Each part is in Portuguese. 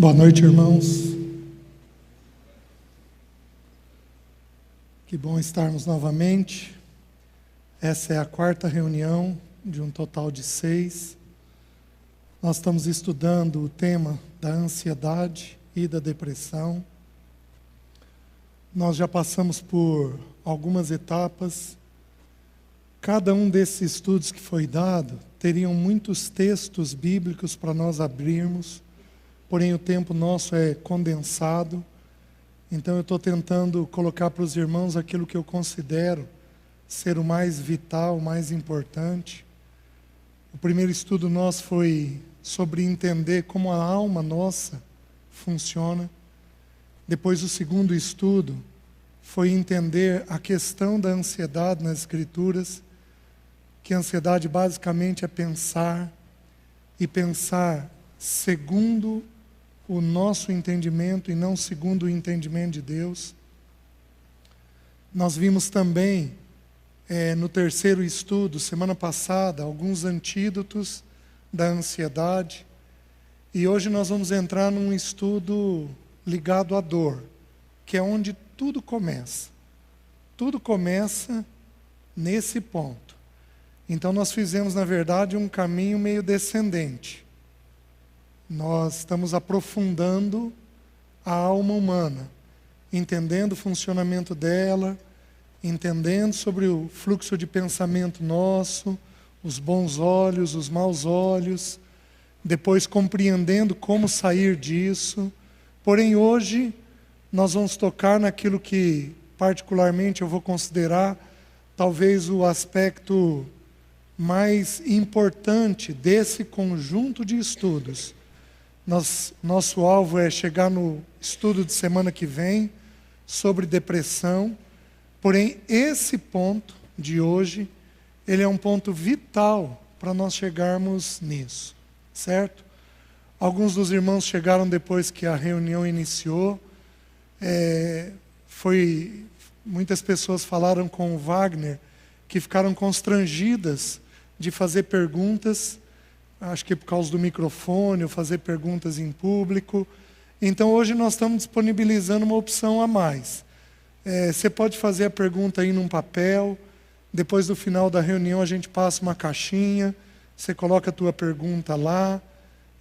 Boa noite, irmãos. Que bom estarmos novamente. Essa é a quarta reunião de um total de 6. Nós estamos estudando o tema da ansiedade e da depressão. Nós já passamos por algumas etapas. Cada um desses estudos que foi dado teriam muitos textos bíblicos para nós abrirmos. Porém, o tempo nosso é condensado, então eu estou tentando colocar para os irmãos aquilo que eu considero ser o mais vital, o mais importante. O primeiro estudo nosso foi sobre entender como a alma nossa funciona. Depois, o segundo estudo foi entender a questão da ansiedade nas Escrituras, que a ansiedade basicamente é pensar, e pensar segundo o nosso entendimento e não segundo o entendimento de Deus. Nós vimos também, no terceiro estudo, semana passada, alguns antídotos da ansiedade. E hoje nós vamos entrar num estudo ligado à dor, que é onde tudo começa. Tudo começa nesse ponto. Então nós fizemos, na verdade, um caminho meio descendente. Nós estamos aprofundando a alma humana, entendendo o funcionamento dela, entendendo sobre o fluxo de pensamento nosso, os bons olhos, os maus olhos, depois compreendendo como sair disso. Porém, hoje, nós vamos tocar naquilo que, particularmente, eu vou considerar talvez o aspecto mais importante desse conjunto de estudos. Nosso alvo é chegar no estudo de semana que vem sobre depressão, porém esse ponto de hoje, ele é um ponto vital para nós chegarmos nisso, certo? Alguns dos irmãos chegaram depois que a reunião iniciou, muitas pessoas falaram com o Wagner que ficaram constrangidas de fazer perguntas, acho que por causa do microfone, ou fazer perguntas em público. Então hoje nós estamos disponibilizando uma opção a mais. Você pode fazer a pergunta aí num papel, depois do final da reunião a gente passa uma caixinha, você coloca a tua pergunta lá,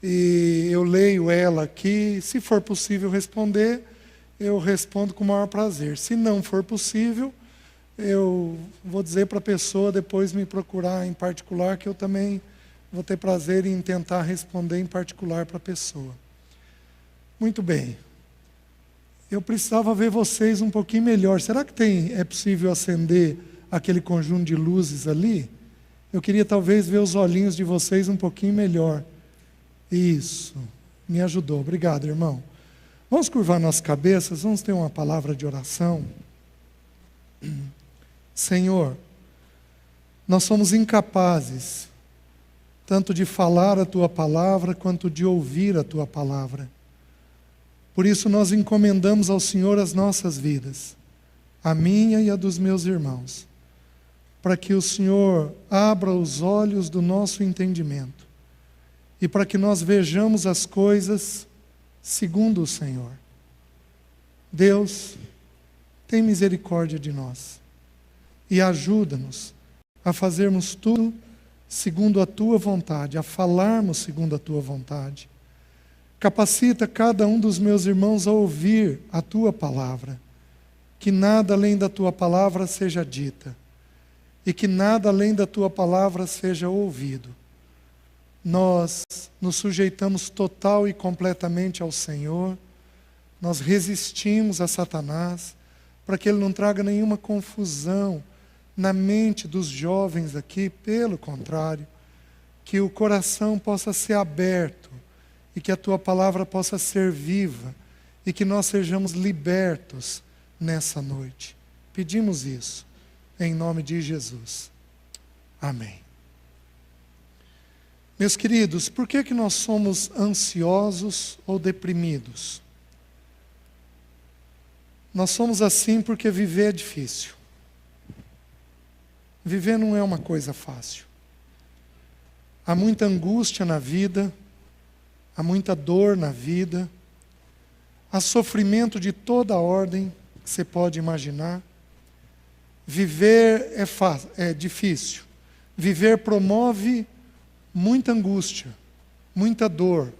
e eu leio ela aqui. Se for possível responder, eu respondo com o maior prazer. Se não for possível, eu vou dizer para a pessoa depois me procurar em particular, que eu também vou ter prazer em tentar responder em particular para a pessoa. Muito bem. Eu precisava ver vocês um pouquinho melhor. Será que é possível acender aquele conjunto de luzes ali? Eu queria talvez ver os olhinhos de vocês um pouquinho melhor. Isso. Me ajudou. Obrigado, irmão. Vamos curvar nossas cabeças, vamos ter uma palavra de oração. Senhor, nós somos incapazes tanto de falar a Tua palavra, quanto de ouvir a Tua palavra. Por isso nós encomendamos ao Senhor as nossas vidas, a minha e a dos meus irmãos, para que o Senhor abra os olhos do nosso entendimento, e para que nós vejamos as coisas segundo o Senhor. Deus, tem misericórdia de nós, e ajuda-nos a fazermos tudo segundo a Tua vontade, a falarmos segundo a Tua vontade. Capacita cada um dos meus irmãos a ouvir a Tua palavra, que nada além da Tua palavra seja dita, e que nada além da Tua palavra seja ouvido. Nós nos sujeitamos total e completamente ao Senhor, nós resistimos a Satanás, para que ele não traga nenhuma confusão na mente dos jovens aqui. Pelo contrário, que o coração possa ser aberto e que a Tua palavra possa ser viva e que nós sejamos libertos nessa noite. Pedimos isso em nome de Jesus. Amém. Meus queridos, por que nós somos ansiosos ou deprimidos? Nós somos assim porque viver é difícil. Viver não é uma coisa fácil. Há muita angústia na vida, há muita dor na vida, há sofrimento de toda ordem que você pode imaginar. Viver é difícil. Viver promove muita angústia, muita dor.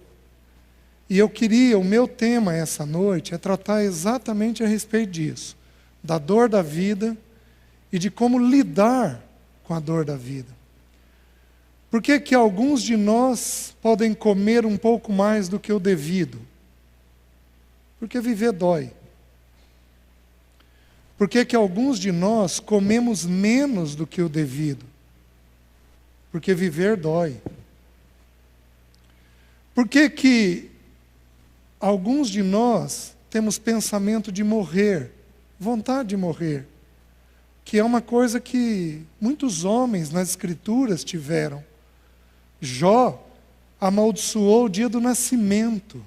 E o meu tema essa noite é tratar exatamente a respeito disso, da dor da vida e de como lidar com a dor da vida. Por que que alguns de nós podem comer um pouco mais do que o devido? Porque viver dói. Por que que alguns de nós comemos menos do que o devido? Porque viver dói. Por que que alguns de nós temos pensamento de morrer, vontade de morrer? Que é uma coisa que muitos homens nas Escrituras tiveram. Jó amaldiçoou o dia do nascimento.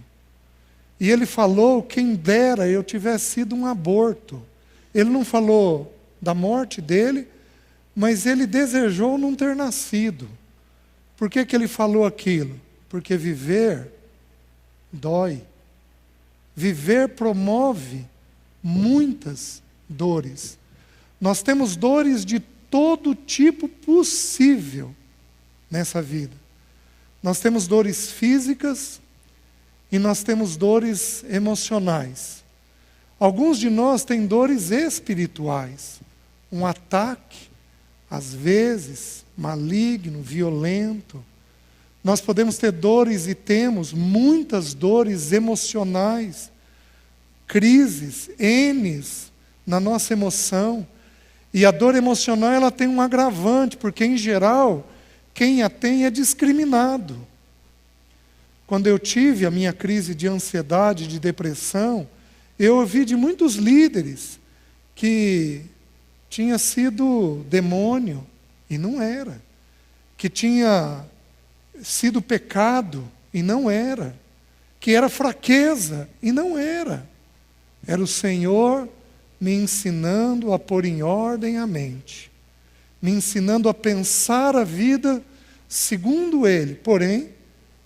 E ele falou, quem dera eu tivesse sido um aborto. Ele não falou da morte dele, mas ele desejou não ter nascido. Por que que ele falou aquilo? Porque viver dói. Viver promove muitas dores. Nós temos dores de todo tipo possível nessa vida. Nós temos dores físicas e nós temos dores emocionais. Alguns de nós têm dores espirituais. Um ataque, às vezes, maligno, violento. Nós podemos ter dores e temos muitas dores emocionais, crises, N's na nossa emoção. E a dor emocional ela tem um agravante, porque em geral, quem a tem é discriminado. Quando eu tive a minha crise de ansiedade, de depressão, eu ouvi de muitos líderes que tinha sido demônio, e não era. Que tinha sido pecado, e não era. Que era fraqueza, e não era. Era o Senhor me ensinando a pôr em ordem a mente. Me ensinando a pensar a vida segundo Ele. Porém,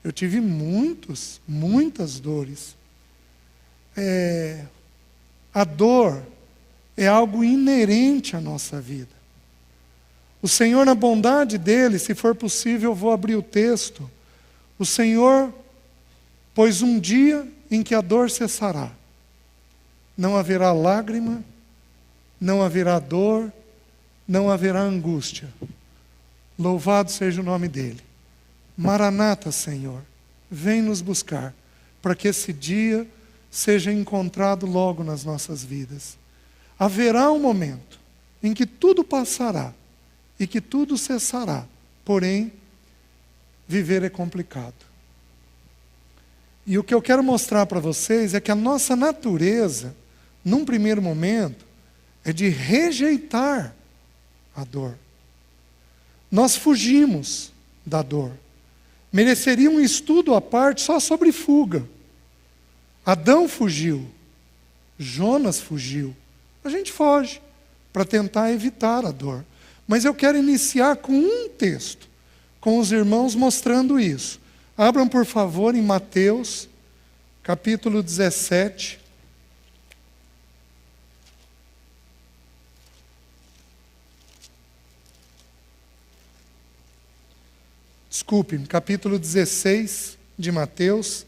eu tive muitas dores. A dor é algo inerente à nossa vida. O Senhor, na bondade dEle, se for possível, eu vou abrir o texto. O Senhor pôs um dia em que a dor cessará. Não haverá lágrima, não haverá dor, não haverá angústia. Louvado seja o nome dEle. Maranata, Senhor, vem nos buscar, para que esse dia seja encontrado logo nas nossas vidas. Haverá um momento em que tudo passará e que tudo cessará. Porém, viver é complicado. E o que eu quero mostrar para vocês é que a nossa natureza, num primeiro momento, é de rejeitar a dor. Nós fugimos da dor. Mereceria um estudo à parte só sobre fuga. Adão fugiu, Jonas fugiu. A gente foge para tentar evitar a dor. Mas eu quero iniciar com um texto, com os irmãos mostrando isso. Abram, por favor, em Mateus, capítulo 17. Desculpe, capítulo 16 de Mateus.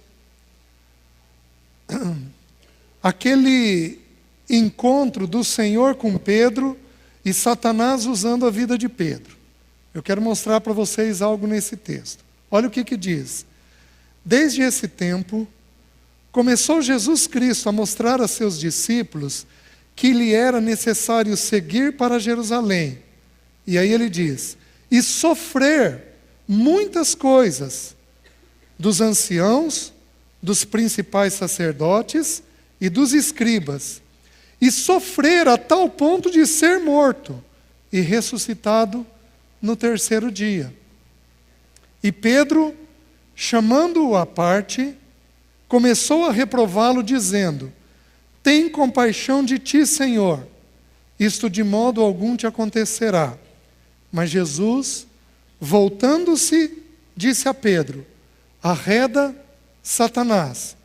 Aquele encontro do Senhor com Pedro e Satanás usando a vida de Pedro. Eu quero mostrar para vocês algo nesse texto. Olha o que diz. Desde esse tempo, começou Jesus Cristo a mostrar a seus discípulos que lhe era necessário seguir para Jerusalém. E aí ele diz, e sofrer muitas coisas dos anciãos, dos principais sacerdotes e dos escribas, e sofrer a tal ponto de ser morto e ressuscitado no terceiro dia. E Pedro, chamando-o à parte, começou a reprová-lo, dizendo, tem compaixão de ti, Senhor, isto de modo algum te acontecerá. Mas Jesus, voltando-se, disse a Pedro, arreda, Satanás,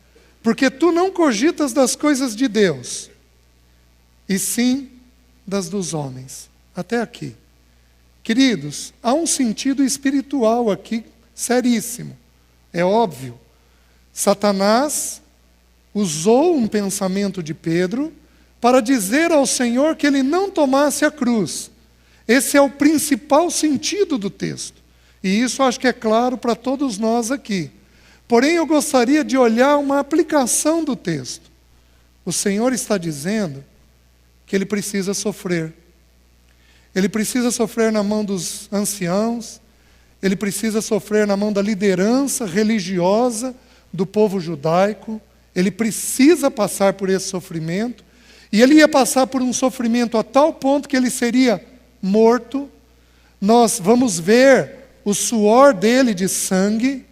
porque tu não cogitas das coisas de Deus, e sim das dos homens. Até aqui. Queridos, há um sentido espiritual aqui seríssimo. É óbvio. Satanás usou um pensamento de Pedro para dizer ao Senhor que ele não tomasse a cruz. Esse é o principal sentido do texto. E isso acho que é claro para todos nós aqui. Porém, eu gostaria de olhar uma aplicação do texto. O Senhor está dizendo que ele precisa sofrer. Ele precisa sofrer na mão dos anciãos, ele precisa sofrer na mão da liderança religiosa do povo judaico, ele precisa passar por esse sofrimento, e ele ia passar por um sofrimento a tal ponto que ele seria morto. Nós vamos ver o suor dele de sangue.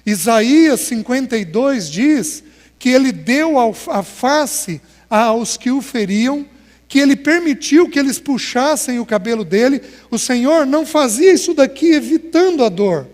Isaías 52 diz que ele deu a face aos que o feriam, que ele permitiu que eles puxassem o cabelo dele. O Senhor não fazia isso daqui evitando a dor.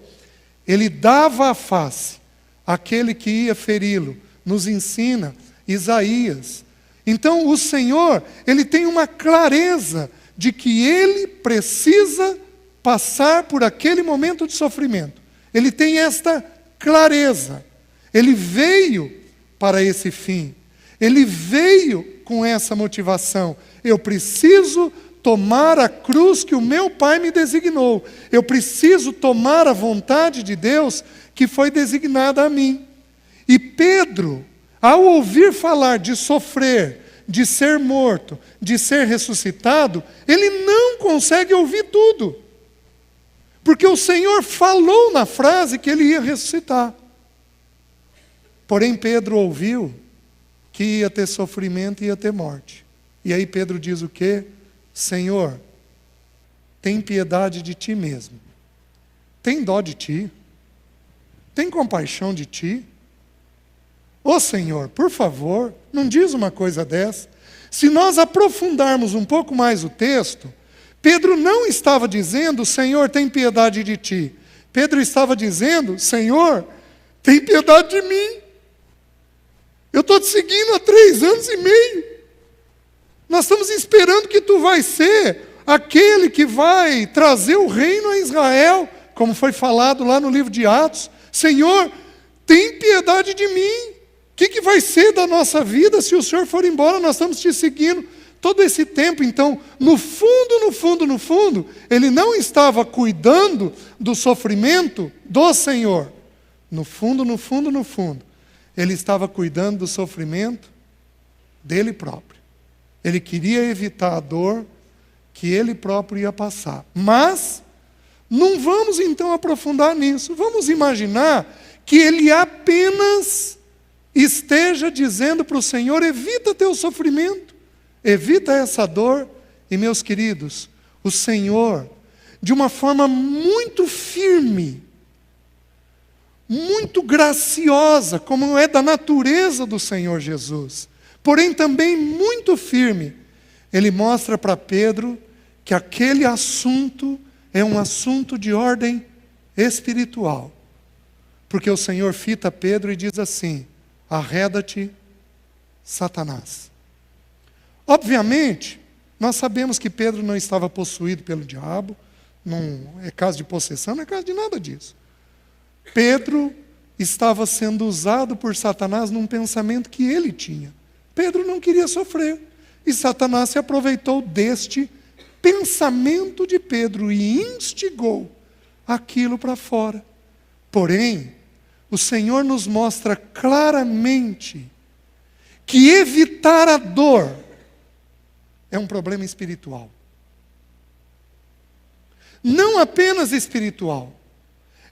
Ele dava a face àquele que ia feri-lo. Nos ensina Isaías. Então o Senhor, ele tem uma clareza de que ele precisa passar por aquele momento de sofrimento. Ele tem esta clareza. Ele veio para esse fim. Ele veio com essa motivação. Eu preciso tomar a cruz que o meu Pai me designou. Eu preciso tomar a vontade de Deus que foi designada a mim. E Pedro, ao ouvir falar de sofrer, de ser morto, de ser ressuscitado, ele não consegue ouvir tudo. Porque o Senhor falou na frase que ele ia ressuscitar. Porém, Pedro ouviu que ia ter sofrimento e ia ter morte. E aí Pedro diz o quê? Senhor, tem piedade de ti mesmo. Tem dó de ti. Tem compaixão de ti. Ô Senhor, por favor, não diz uma coisa dessa. Se nós aprofundarmos um pouco mais o texto, Pedro não estava dizendo, Senhor, tem piedade de ti. Pedro estava dizendo, Senhor, tem piedade de mim. Eu estou te seguindo há 3 anos e meio. Nós estamos esperando que tu vai ser aquele que vai trazer o reino a Israel, como foi falado lá no livro de Atos. Senhor, tem piedade de mim. O que vai ser da nossa vida se o Senhor for embora? Nós estamos te seguindo todo esse tempo. Então, no fundo, ele não estava cuidando do sofrimento do Senhor. No fundo, ele estava cuidando do sofrimento dele próprio. Ele queria evitar a dor que ele próprio ia passar. Mas, não vamos então aprofundar nisso. Vamos imaginar que ele apenas esteja dizendo para o Senhor, evita teu sofrimento, evita essa dor. E meus queridos, o Senhor, de uma forma muito firme, muito graciosa, como é da natureza do Senhor Jesus, porém também muito firme, ele mostra para Pedro que aquele assunto é um assunto de ordem espiritual. Porque o Senhor fita Pedro e diz assim, arreda-te, Satanás. Obviamente, nós sabemos que Pedro não estava possuído pelo diabo, não é caso de possessão, não é caso de nada disso. Pedro estava sendo usado por Satanás num pensamento que ele tinha. Pedro não queria sofrer. E Satanás se aproveitou deste pensamento de Pedro e instigou aquilo para fora. Porém, o Senhor nos mostra claramente que evitar a dor é um problema espiritual. Não apenas espiritual.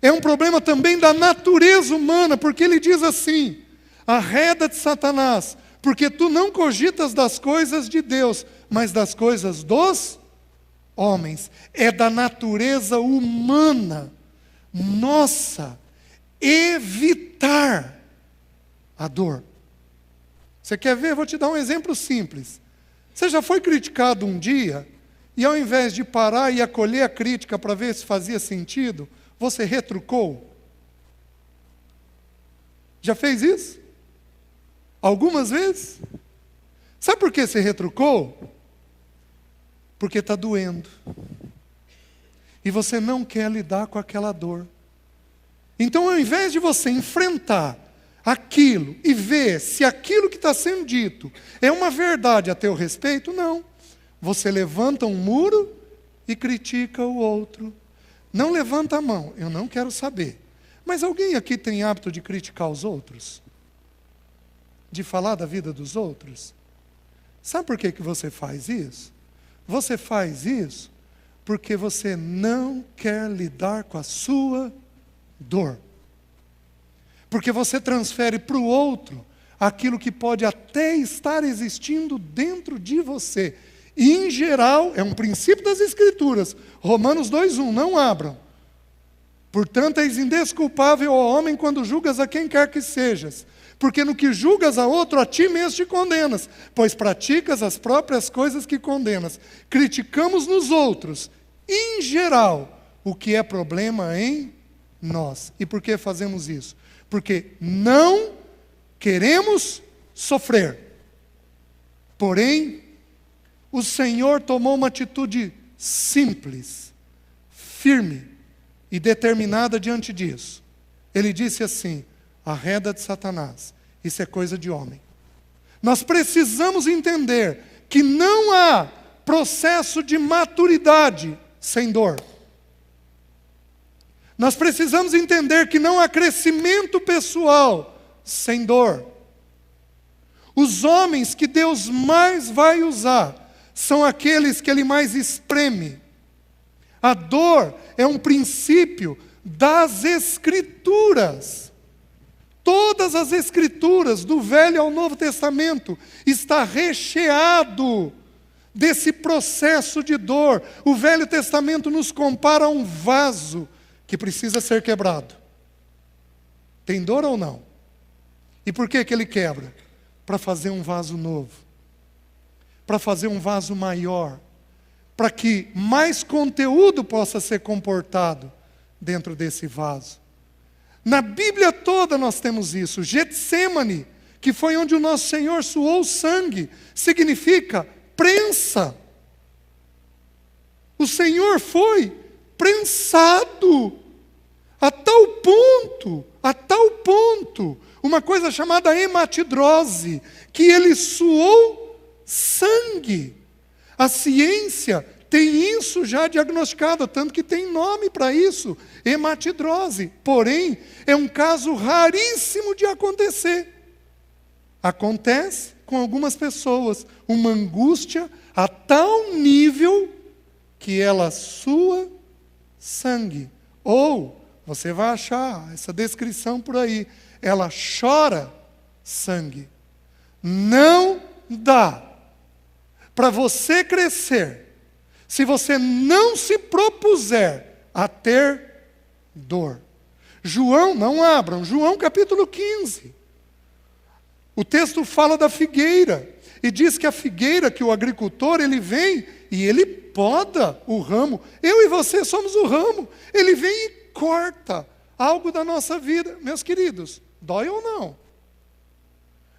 É um problema também da natureza humana, porque ele diz assim, arreda-te, Satanás, porque tu não cogitas das coisas de Deus, mas das coisas dos homens. É da natureza humana, nossa, evitar a dor. Você quer ver? Vou te dar um exemplo simples. Você já foi criticado um dia, e ao invés de parar e acolher a crítica para ver se fazia sentido, você retrucou? Já fez isso? Algumas vezes. Sabe por que você retrucou? Porque está doendo. E você não quer lidar com aquela dor. Então, ao invés de você enfrentar aquilo e ver se aquilo que está sendo dito é uma verdade a teu respeito, não. Você levanta um muro e critica o outro. Não levanta a mão, eu não quero saber. Mas alguém aqui tem hábito de criticar os outros? De falar da vida dos outros? Sabe por que você faz isso? Você faz isso porque você não quer lidar com a sua dor. Porque você transfere para o outro aquilo que pode até estar existindo dentro de você. E, em geral, é um princípio das Escrituras. Romanos 2:1, não abram. Portanto, és indesculpável, ó homem, quando julgas a quem quer que sejas. Porque no que julgas a outro, a ti mesmo te condenas, pois praticas as próprias coisas que condenas. Criticamos nos outros, em geral, o que é problema em nós. E por que fazemos isso? Porque não queremos sofrer. Porém, o Senhor tomou uma atitude simples, firme e determinada diante disso. Ele disse assim: arreda de Satanás, isso é coisa de homem. Nós precisamos entender que não há processo de maturidade sem dor. Nós precisamos entender que não há crescimento pessoal sem dor. Os homens que Deus mais vai usar são aqueles que Ele mais espreme. A dor é um princípio das Escrituras. Todas as Escrituras, do Velho ao Novo Testamento, está recheado desse processo de dor. O Velho Testamento nos compara a um vaso que precisa ser quebrado. Tem dor ou não? E por que ele quebra? Para fazer um vaso novo. Para fazer um vaso maior. Para que mais conteúdo possa ser comportado dentro desse vaso. Na Bíblia toda nós temos isso. Getsêmani, que foi onde o nosso Senhor suou sangue, significa prensa. O Senhor foi prensado a tal ponto, uma coisa chamada hematidrose, que ele suou sangue. A ciência tem isso já diagnosticado, tanto que tem nome para isso, hematidrose. Porém, é um caso raríssimo de acontecer. Acontece com algumas pessoas, uma angústia a tal nível que ela sua sangue. Ou, você vai achar essa descrição por aí, ela chora sangue. Não dá para você crescer se você não se propuser a ter dor. João, não abram, João capítulo 15. O texto fala da figueira e diz que a figueira, que o agricultor, ele vem e ele poda o ramo. Eu e você somos o ramo. Ele vem e corta algo da nossa vida. Meus queridos, dói ou não?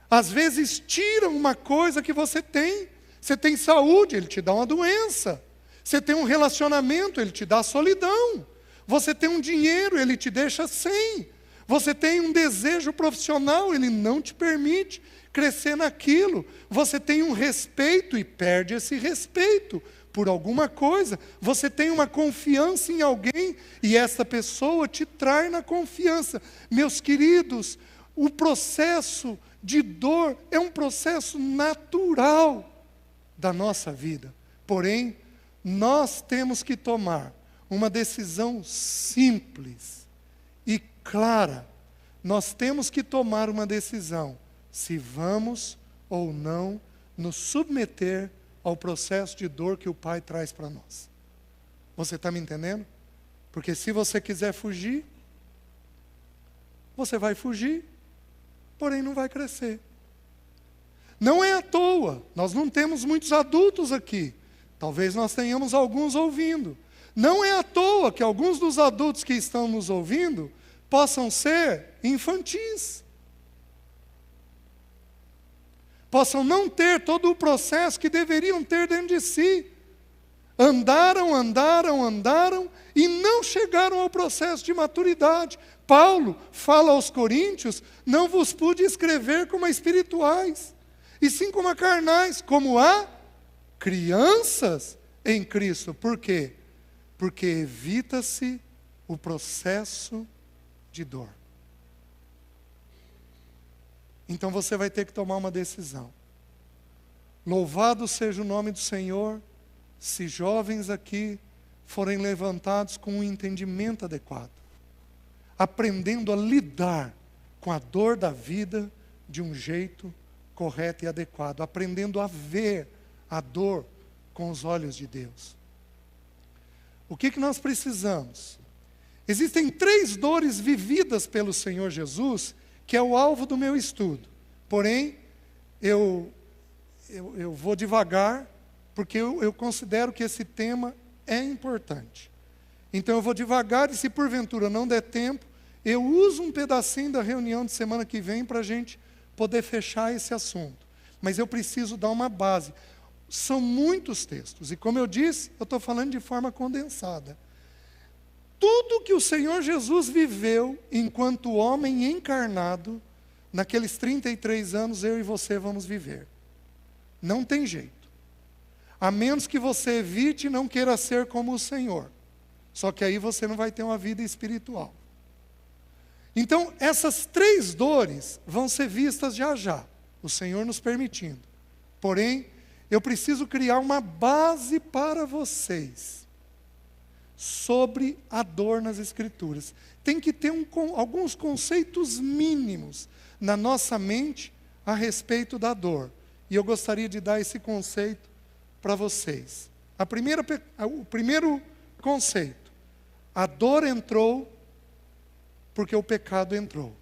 Às vezes tiram uma coisa que você tem. Você tem saúde, ele te dá uma doença. Você tem um relacionamento, ele te dá solidão. Você tem um dinheiro, ele te deixa sem. Você tem um desejo profissional, ele não te permite crescer naquilo. Você tem um respeito e perde esse respeito por alguma coisa. Você tem uma confiança em alguém e essa pessoa te trai na confiança. Meus queridos, o processo de dor é um processo natural da nossa vida. Porém, nós temos que tomar uma decisão simples e clara. Nós temos que tomar uma decisão se vamos ou não nos submeter ao processo de dor que o Pai traz para nós. Você está me entendendo? Porque se você quiser fugir, você vai fugir, porém não vai crescer. Não é à toa, nós não temos muitos adultos aqui. Talvez nós tenhamos alguns ouvindo. Não é à toa que alguns dos adultos que estão nos ouvindo possam ser infantis. possam não ter todo o processo que deveriam ter dentro de si. Andaram e não chegaram ao processo de maturidade. Paulo fala aos coríntios: não vos pude escrever como a espirituais, e sim como a carnais, como a crianças em Cristo. Por quê? Porque evita-se o processo de dor. Então você vai ter que tomar uma decisão. Louvado seja o nome do Senhor, se jovens aqui forem levantados com um entendimento adequado, aprendendo a lidar com a dor da vida de um jeito correto e adequado, aprendendo a ver a dor com os olhos de Deus. O que nós precisamos? Existem 3 dores vividas pelo Senhor Jesus, que é o alvo do meu estudo. Porém, eu vou devagar, porque eu considero que esse tema é importante. Então eu vou devagar, e se porventura não der tempo, eu uso um pedacinho da reunião de semana que vem para a gente poder fechar esse assunto. Mas eu preciso dar uma base. São muitos textos, e como eu disse, eu estou falando de forma condensada. Tudo que o Senhor Jesus viveu enquanto homem encarnado, naqueles 33 anos eu e você vamos viver. Não tem jeito. A menos que você evite e não queira ser como o Senhor. Só que aí você não vai ter uma vida espiritual. Então, essas 3 dores vão ser vistas já já, o Senhor nos permitindo. Porém, eu preciso criar uma base para vocês sobre a dor nas Escrituras. Tem que ter alguns conceitos mínimos na nossa mente a respeito da dor. E eu gostaria de dar esse conceito para vocês. O primeiro conceito: a dor entrou porque o pecado entrou.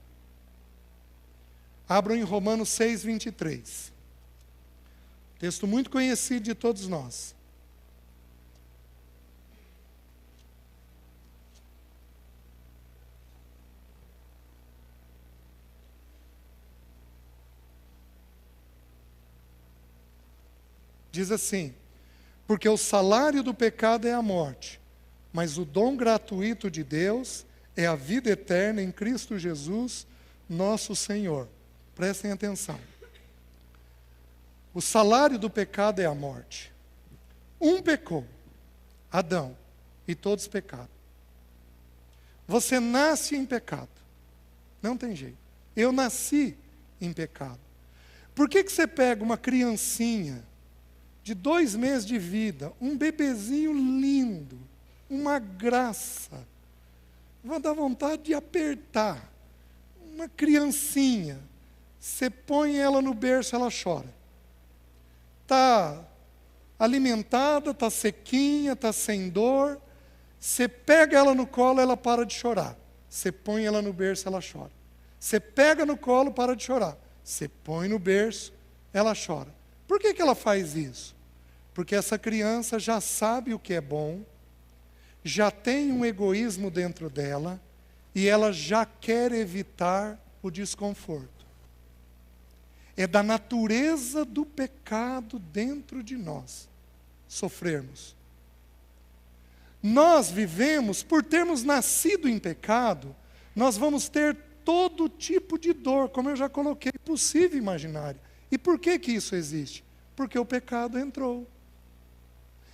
Abram em Romanos 6, 23. Texto muito conhecido de todos nós. Diz assim: porque o salário do pecado é a morte, mas o dom gratuito de Deus é a vida eterna em Cristo Jesus, nosso Senhor. Prestem atenção. O salário do pecado é a morte. Um pecou, Adão, e todos pecaram. Você nasce em pecado. Não tem jeito. Eu nasci em pecado. Por que você pega uma criancinha de 2 meses de vida, um bebezinho lindo, uma graça, vai dar vontade de apertar, uma criancinha, você põe ela no berço, ela chora. Está alimentada, está sequinha, está sem dor, você pega ela no colo, ela para de chorar. Você põe ela no berço, ela chora. Você pega no colo, para de chorar. Você põe no berço, ela chora. Por que ela faz isso? Porque essa criança já sabe o que é bom, já tem um egoísmo dentro dela, e ela já quer evitar o desconforto. É da natureza do pecado dentro de nós sofrermos. Nós vivemos, por termos nascido em pecado, nós vamos ter todo tipo de dor, como eu já coloquei, possível e imaginária. E por que isso existe? Porque o pecado entrou.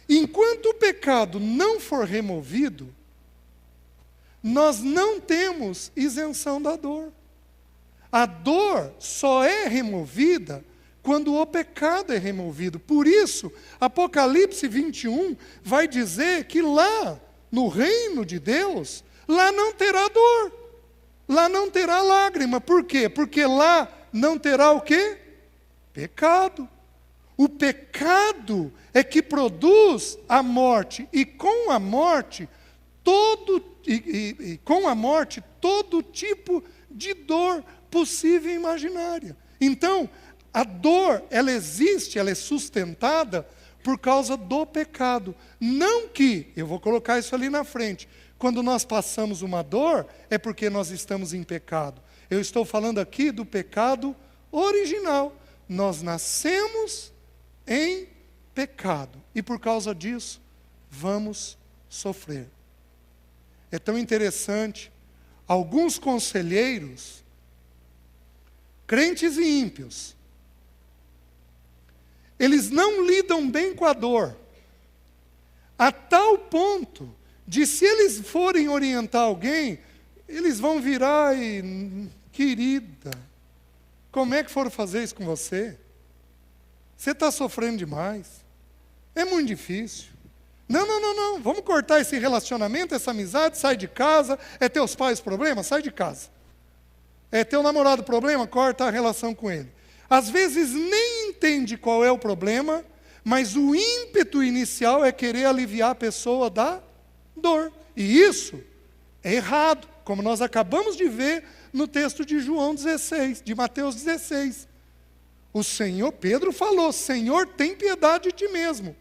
Enquanto o pecado não for removido, nós não temos isenção da dor. A dor só é removida quando o pecado é removido. Por isso, Apocalipse 21 vai dizer que lá, no reino de Deus, lá não terá dor, lá não terá lágrima. Por quê? Porque lá não terá o quê? Pecado. O pecado é que produz a morte, e com a morte todo tipo de dor possível e imaginária. Então, a dor, ela existe, ela é sustentada por causa do pecado. Não que, eu vou colocar isso ali na frente, quando nós passamos uma dor, é porque nós estamos em pecado. Eu estou falando aqui do pecado original. nós nascemos em pecado. E por causa disso, vamos sofrer. É tão interessante, alguns conselheiros, crentes e ímpios, eles não lidam bem com a dor, a tal ponto de, se eles forem orientar alguém, eles vão virar e, querida, como é que foram fazer isso com você? Você está sofrendo demais. É muito difícil. Não, vamos cortar esse relacionamento, essa amizade, sai de casa. É teus pais problema? Sai de casa. É teu namorado problema? Corta a relação com ele. Às vezes nem entende qual é o problema, mas o ímpeto inicial é querer aliviar a pessoa da dor. E isso é errado, como nós acabamos de ver no texto de João 16, de Mateus 16. O Senhor, Pedro falou, Senhor, tem piedade de ti mesmo.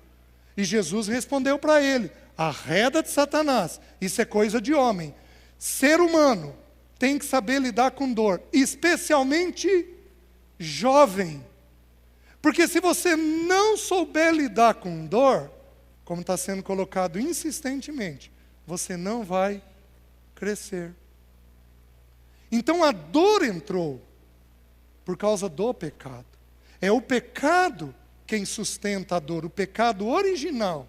E Jesus respondeu para ele, arreda de Satanás, isso é coisa de homem. Ser humano tem que saber lidar com dor, especialmente jovem. Porque se você não souber lidar com dor, como está sendo colocado insistentemente, você não vai crescer. Então a dor entrou por causa do pecado. É o pecado quem sustenta a dor, o pecado original.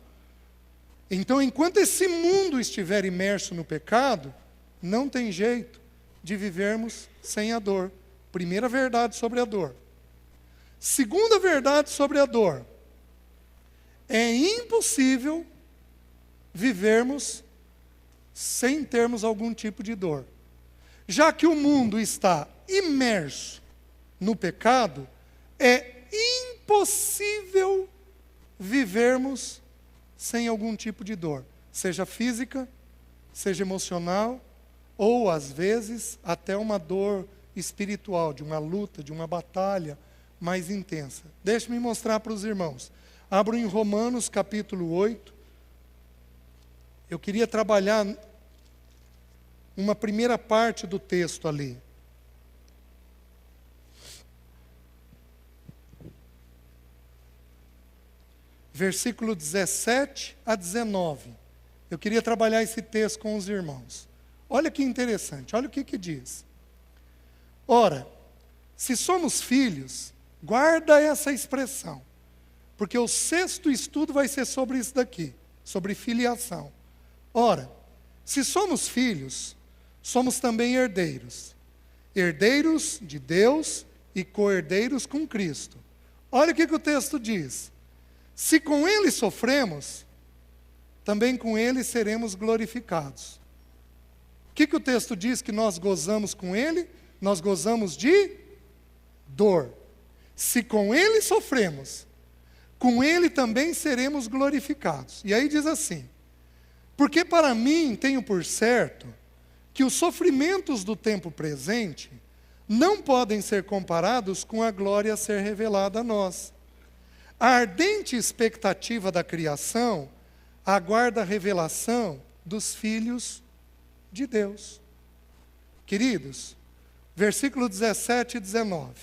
Então, enquanto esse mundo estiver imerso no pecado, não tem jeito de vivermos sem a dor. Primeira verdade sobre a dor. Segunda verdade sobre a dor. É impossível vivermos sem termos algum tipo de dor. Já que o mundo está imerso no pecado, é impossível vivermos sem algum tipo de dor, seja física, seja emocional, ou às vezes até uma dor espiritual, de uma luta, de uma batalha mais intensa. Deixe-me mostrar para os irmãos. Abro em Romanos capítulo 8. Eu queria trabalhar uma primeira parte do texto ali. Versículo 17 a 19. Eu queria trabalhar esse texto com os irmãos. Olha que interessante, olha o que diz. Ora, se somos filhos, guarda essa expressão, porque o sexto estudo vai ser sobre isso daqui, sobre filiação. Ora, se somos filhos, somos também herdeiros. Herdeiros de Deus e co-herdeiros com Cristo. Olha o que o texto diz. Se com ele sofremos, também com ele seremos glorificados. O que o texto diz que nós gozamos com ele? Nós gozamos de dor. Se com ele sofremos, com ele também seremos glorificados. E aí diz assim, porque para mim tenho por certo que os sofrimentos do tempo presente não podem ser comparados com a glória a ser revelada a nós. A ardente expectativa da criação aguarda a revelação dos filhos de Deus. Queridos, versículo 17 e 19.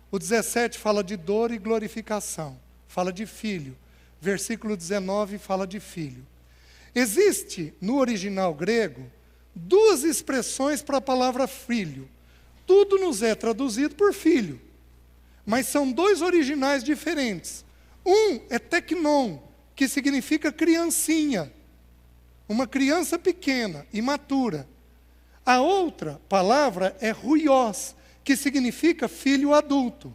O 17 fala de dor e glorificação, fala de filho. Versículo 19 fala de filho. Existe, no original grego, duas expressões para a palavra filho. Tudo nos é traduzido por filho. Mas são dois originais diferentes. Um é teknon, que significa criancinha. Uma criança pequena, imatura. A outra palavra é ruios, que significa filho adulto.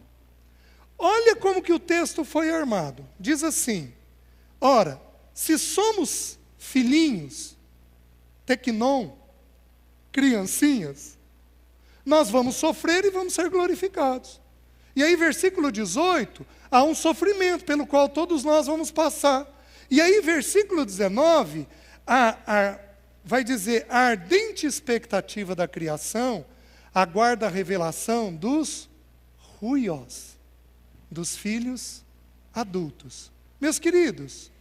Olha como que o texto foi armado. Diz assim, ora, se somos filhinhos, teknon, criancinhas, nós vamos sofrer e vamos ser glorificados. E aí, versículo 18, há um sofrimento pelo qual todos nós vamos passar. E aí, versículo 19, vai dizer, a ardente expectativa da criação aguarda a revelação dos ruios, dos filhos adultos. Meus queridos,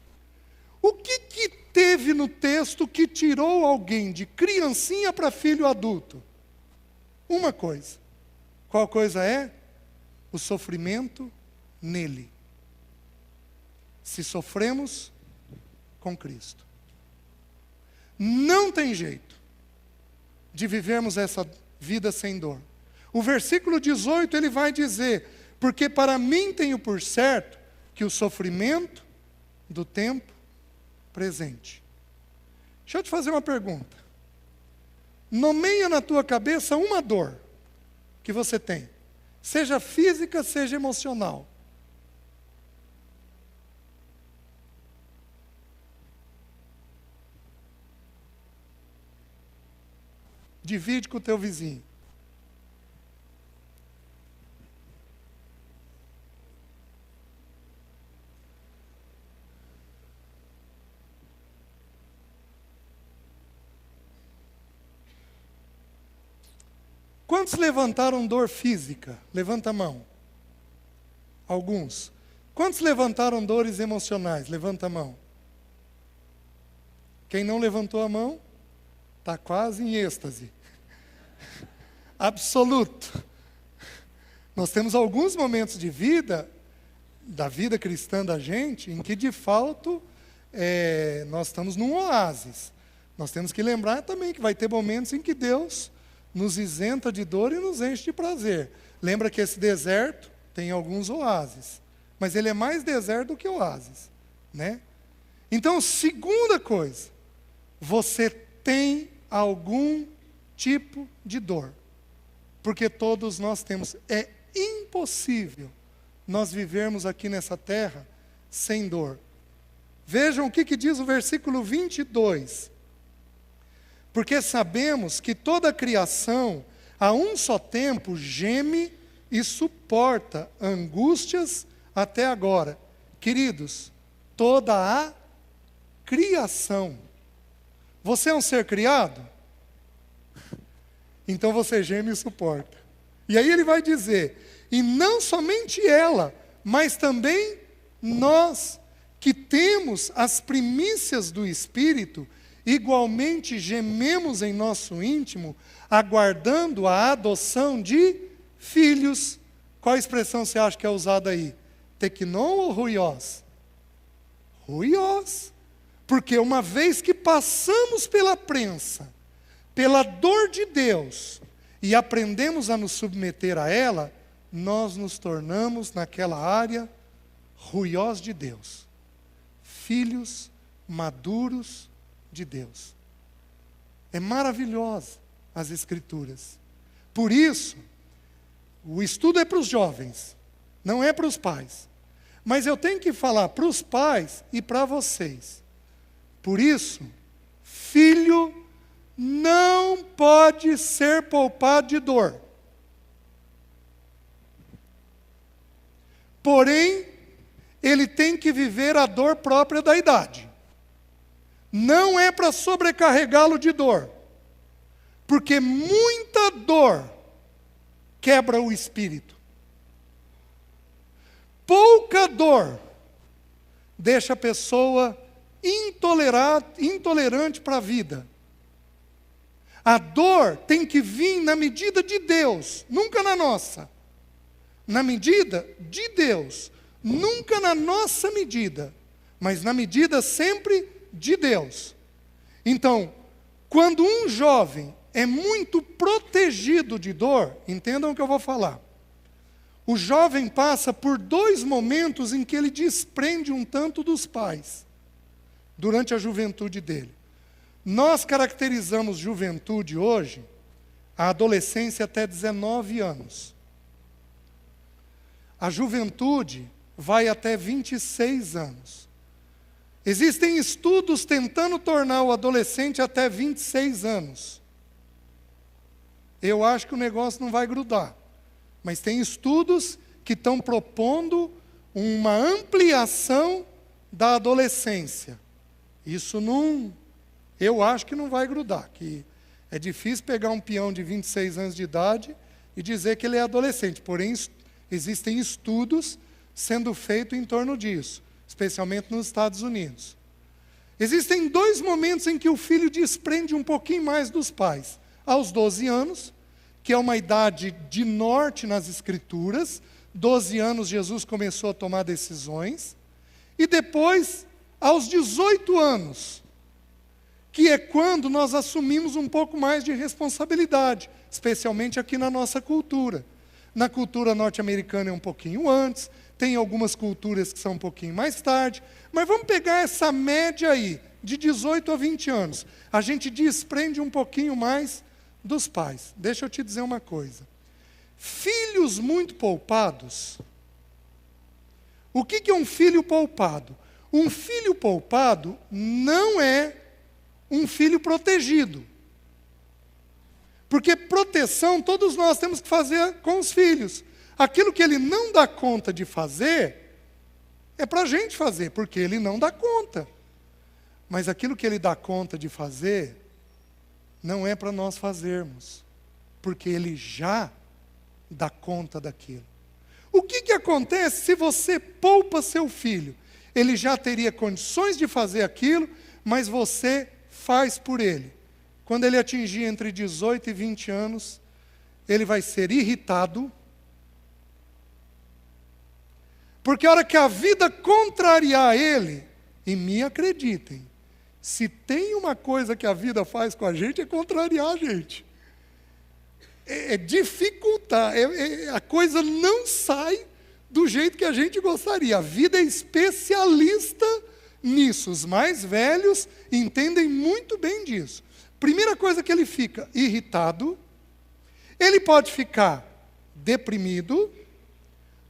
o que teve no texto que tirou alguém de criancinha para filho adulto? Uma coisa. Qual coisa é? o sofrimento nele. Se sofremos com Cristo. Não tem jeito de vivermos essa vida sem dor. O versículo 18 ele vai dizer: porque para mim tenho por certo que o sofrimento do tempo presente. Deixa eu te fazer uma pergunta. Nomeia na tua cabeça uma dor que você tem, seja física, seja emocional. Divide com o teu vizinho. Quantos levantaram dor física? Levanta a mão. Alguns. Quantos levantaram dores emocionais? Levanta a mão. Quem não levantou a mão, está quase em êxtase. Absoluto. Nós temos alguns momentos de vida, da vida cristã da gente, em que de fato nós estamos num oásis. Nós temos que lembrar também que vai ter momentos em que Deus nos isenta de dor e nos enche de prazer. Lembra que esse deserto tem alguns oásis, mas ele é mais deserto do que oásis, né? Então, segunda coisa, você tem algum tipo de dor, porque todos nós temos. É impossível nós vivermos aqui nessa terra sem dor. Vejam o que diz o versículo 22. Porque sabemos que toda a criação, a um só tempo, geme e suporta angústias até agora. Queridos, toda a criação. Você é um ser criado? Então você geme e suporta. E aí ele vai dizer, e não somente ela, mas também nós, que temos as primícias do Espírito, igualmente gememos em nosso íntimo, aguardando a adoção de filhos. Qual a expressão você acha que é usada aí? Teknon ou ruiós? Ruiós. Porque uma vez que passamos pela prensa, pela dor de Deus, e aprendemos a nos submeter a ela, nós nos tornamos naquela área ruiós de Deus. Filhos maduros de Deus. É maravilhosa as Escrituras. Por isso, o estudo é para os jovens, não é para os pais. Mas eu tenho que falar para os pais e para vocês. Por isso, filho não pode ser poupado de dor. Porém, ele tem que viver a dor própria da idade. Não é para sobrecarregá-lo de dor, porque muita dor quebra o espírito. Pouca dor deixa a pessoa intolerante para a vida. A dor tem que vir na medida de Deus, nunca na nossa. Na medida de Deus, nunca na nossa medida, mas na medida sempre de Deus. Então, quando um jovem é muito protegido de dor, entendam o que eu vou falar. O jovem passa por 2 momentos em que ele desprende um tanto dos pais, durante a juventude dele. Nós caracterizamos juventude hoje, a adolescência até 19 anos. A juventude vai até 26 anos. Existem estudos tentando tornar o adolescente até 26 anos. Eu acho que o negócio não vai grudar. Mas tem estudos que estão propondo uma ampliação da adolescência. Isso não... Eu acho que não vai grudar. Que é difícil pegar um peão de 26 anos de idade e dizer que ele é adolescente. Porém, existem estudos sendo feitos em torno disso, especialmente nos Estados Unidos. Existem 2 momentos em que o filho desprende um pouquinho mais dos pais. Aos 12 anos, que é uma idade de norte nas Escrituras, 12 anos Jesus começou a tomar decisões. E depois, aos 18 anos, que é quando nós assumimos um pouco mais de responsabilidade, especialmente aqui na nossa cultura. Na cultura norte-americana é um pouquinho antes, tem algumas culturas que são um pouquinho mais tarde, mas vamos pegar essa média aí, de 18 a 20 anos. A gente desprende um pouquinho mais dos pais. Deixa eu te dizer uma coisa. Filhos muito poupados. O que é um filho poupado? Um filho poupado não é um filho protegido. Porque proteção todos nós temos que fazer com os filhos. Aquilo que ele não dá conta de fazer, é para a gente fazer, porque ele não dá conta. Mas aquilo que ele dá conta de fazer, não é para nós fazermos, porque ele já dá conta daquilo. O que acontece se você poupa seu filho? Ele já teria condições de fazer aquilo, mas você faz por ele. Quando ele atingir entre 18 e 20 anos, ele vai ser irritado, porque a hora que a vida contrariar ele, e me acreditem, se tem uma coisa que a vida faz com a gente, é contrariar a gente. É dificultar, a coisa não sai do jeito que a gente gostaria. A vida é especialista nisso. Os mais velhos entendem muito bem disso. Primeira coisa que ele fica irritado, ele pode ficar deprimido,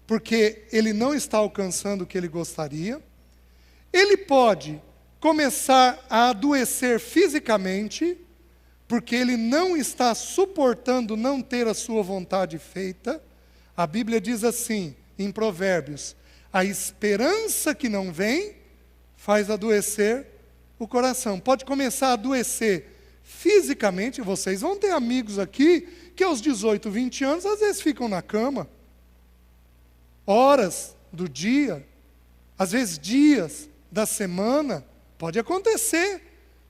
porque ele não está alcançando o que ele gostaria. Ele pode começar a adoecer fisicamente, porque ele não está suportando não ter a sua vontade feita. A Bíblia diz assim, em Provérbios, a esperança que não vem faz adoecer o coração. Pode começar a adoecer fisicamente. Vocês vão ter amigos aqui que aos 18, 20 anos, às vezes ficam na cama, horas do dia, às vezes dias da semana, pode acontecer.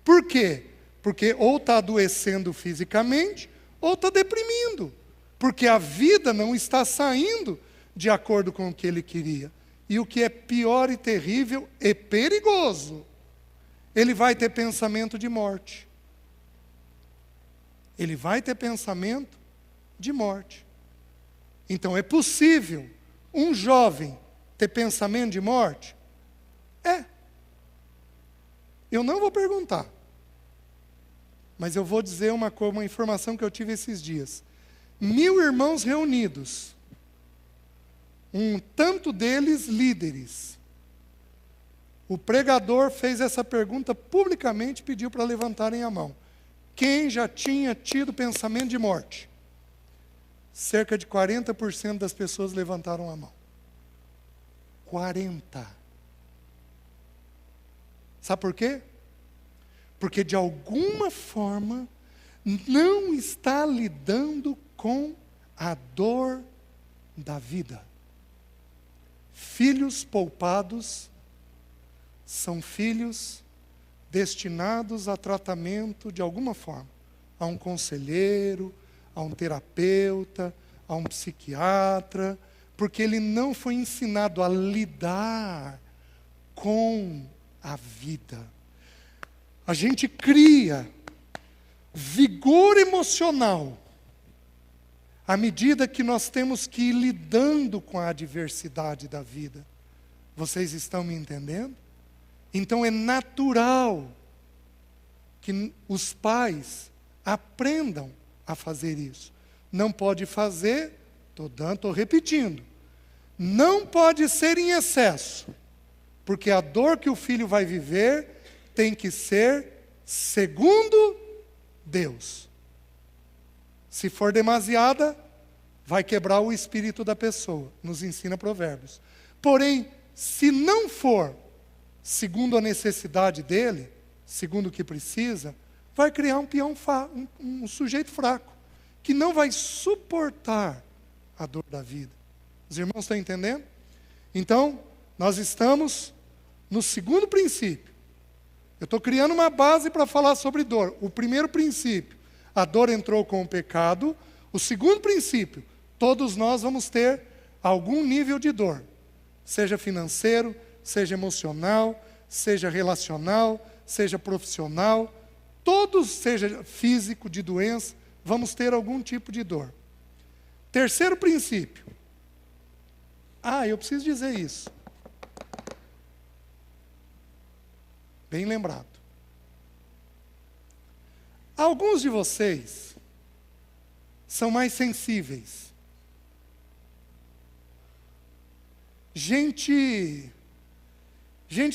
Por quê? Porque ou está adoecendo fisicamente, ou está deprimindo. Porque a vida não está saindo de acordo com o que ele queria. E o que é pior e terrível e perigoso, ele vai ter pensamento de morte. Ele vai ter pensamento de morte. Então é possível um jovem ter pensamento de morte? É. Eu não vou perguntar. Mas eu vou dizer uma informação que eu tive esses dias. 1000 irmãos reunidos. Um tanto deles líderes. O pregador fez essa pergunta publicamente e pediu para levantarem a mão. Quem já tinha tido pensamento de morte? Cerca de 40% das pessoas levantaram a mão. 40%. Sabe por quê? Porque de alguma forma não está lidando com a dor da vida. Filhos poupados são filhos destinados a tratamento de alguma forma, a um conselheiro, a um terapeuta, a um psiquiatra, porque ele não foi ensinado a lidar com a vida. A gente cria vigor emocional à medida que nós temos que ir lidando com a adversidade da vida. Vocês estão me entendendo? Então é natural que os pais aprendam a fazer isso. Não pode fazer, estou repetindo, não pode ser em excesso, porque a dor que o filho vai viver tem que ser segundo Deus. Se for demasiada, vai quebrar o espírito da pessoa, nos ensina Provérbios. Porém, se não for segundo a necessidade dele, segundo o que precisa, vai criar um sujeito fraco, que não vai suportar a dor da vida. Os irmãos estão entendendo? Então, nós estamos no segundo princípio. Eu estou criando uma base para falar sobre dor. O primeiro princípio, a dor entrou com o pecado. O segundo princípio, todos nós vamos ter algum nível de dor, seja financeiro, seja emocional, seja relacional, seja profissional, todos, seja físico, de doença, vamos ter algum tipo de dor. Terceiro princípio. Eu preciso dizer isso. Bem lembrado. Alguns de vocês são mais sensíveis. Gente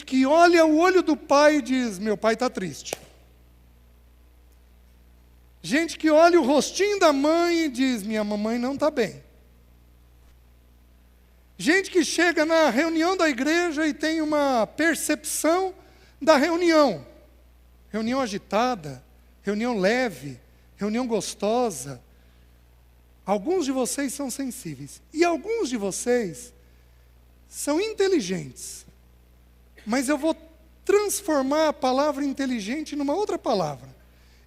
que olha o olho do pai e diz, meu pai está triste. Gente que olha o rostinho da mãe e diz, minha mamãe não está bem. Gente que chega na reunião da igreja e tem uma percepção da reunião. Reunião agitada, reunião leve, reunião gostosa. Alguns de vocês são sensíveis. E alguns de vocês são inteligentes. Mas eu vou transformar a palavra inteligente numa outra palavra.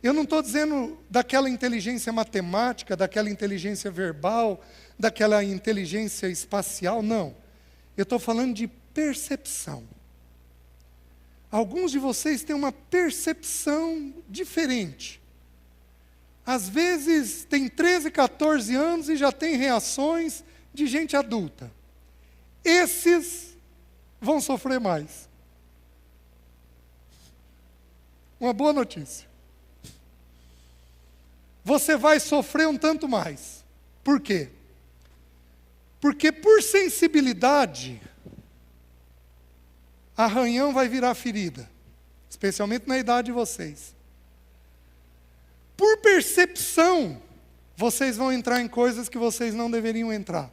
Eu não estou dizendo daquela inteligência matemática, daquela inteligência verbal, daquela inteligência espacial, não. Eu estou falando de percepção. Alguns de vocês têm uma percepção diferente. Às vezes tem 13, 14 anos e já tem reações de gente adulta. Esses vão sofrer mais. Uma boa notícia. Você vai sofrer um tanto mais. Por quê? Porque por sensibilidade, arranhão vai virar ferida. Especialmente na idade de vocês. Por percepção, vocês vão entrar em coisas que vocês não deveriam entrar.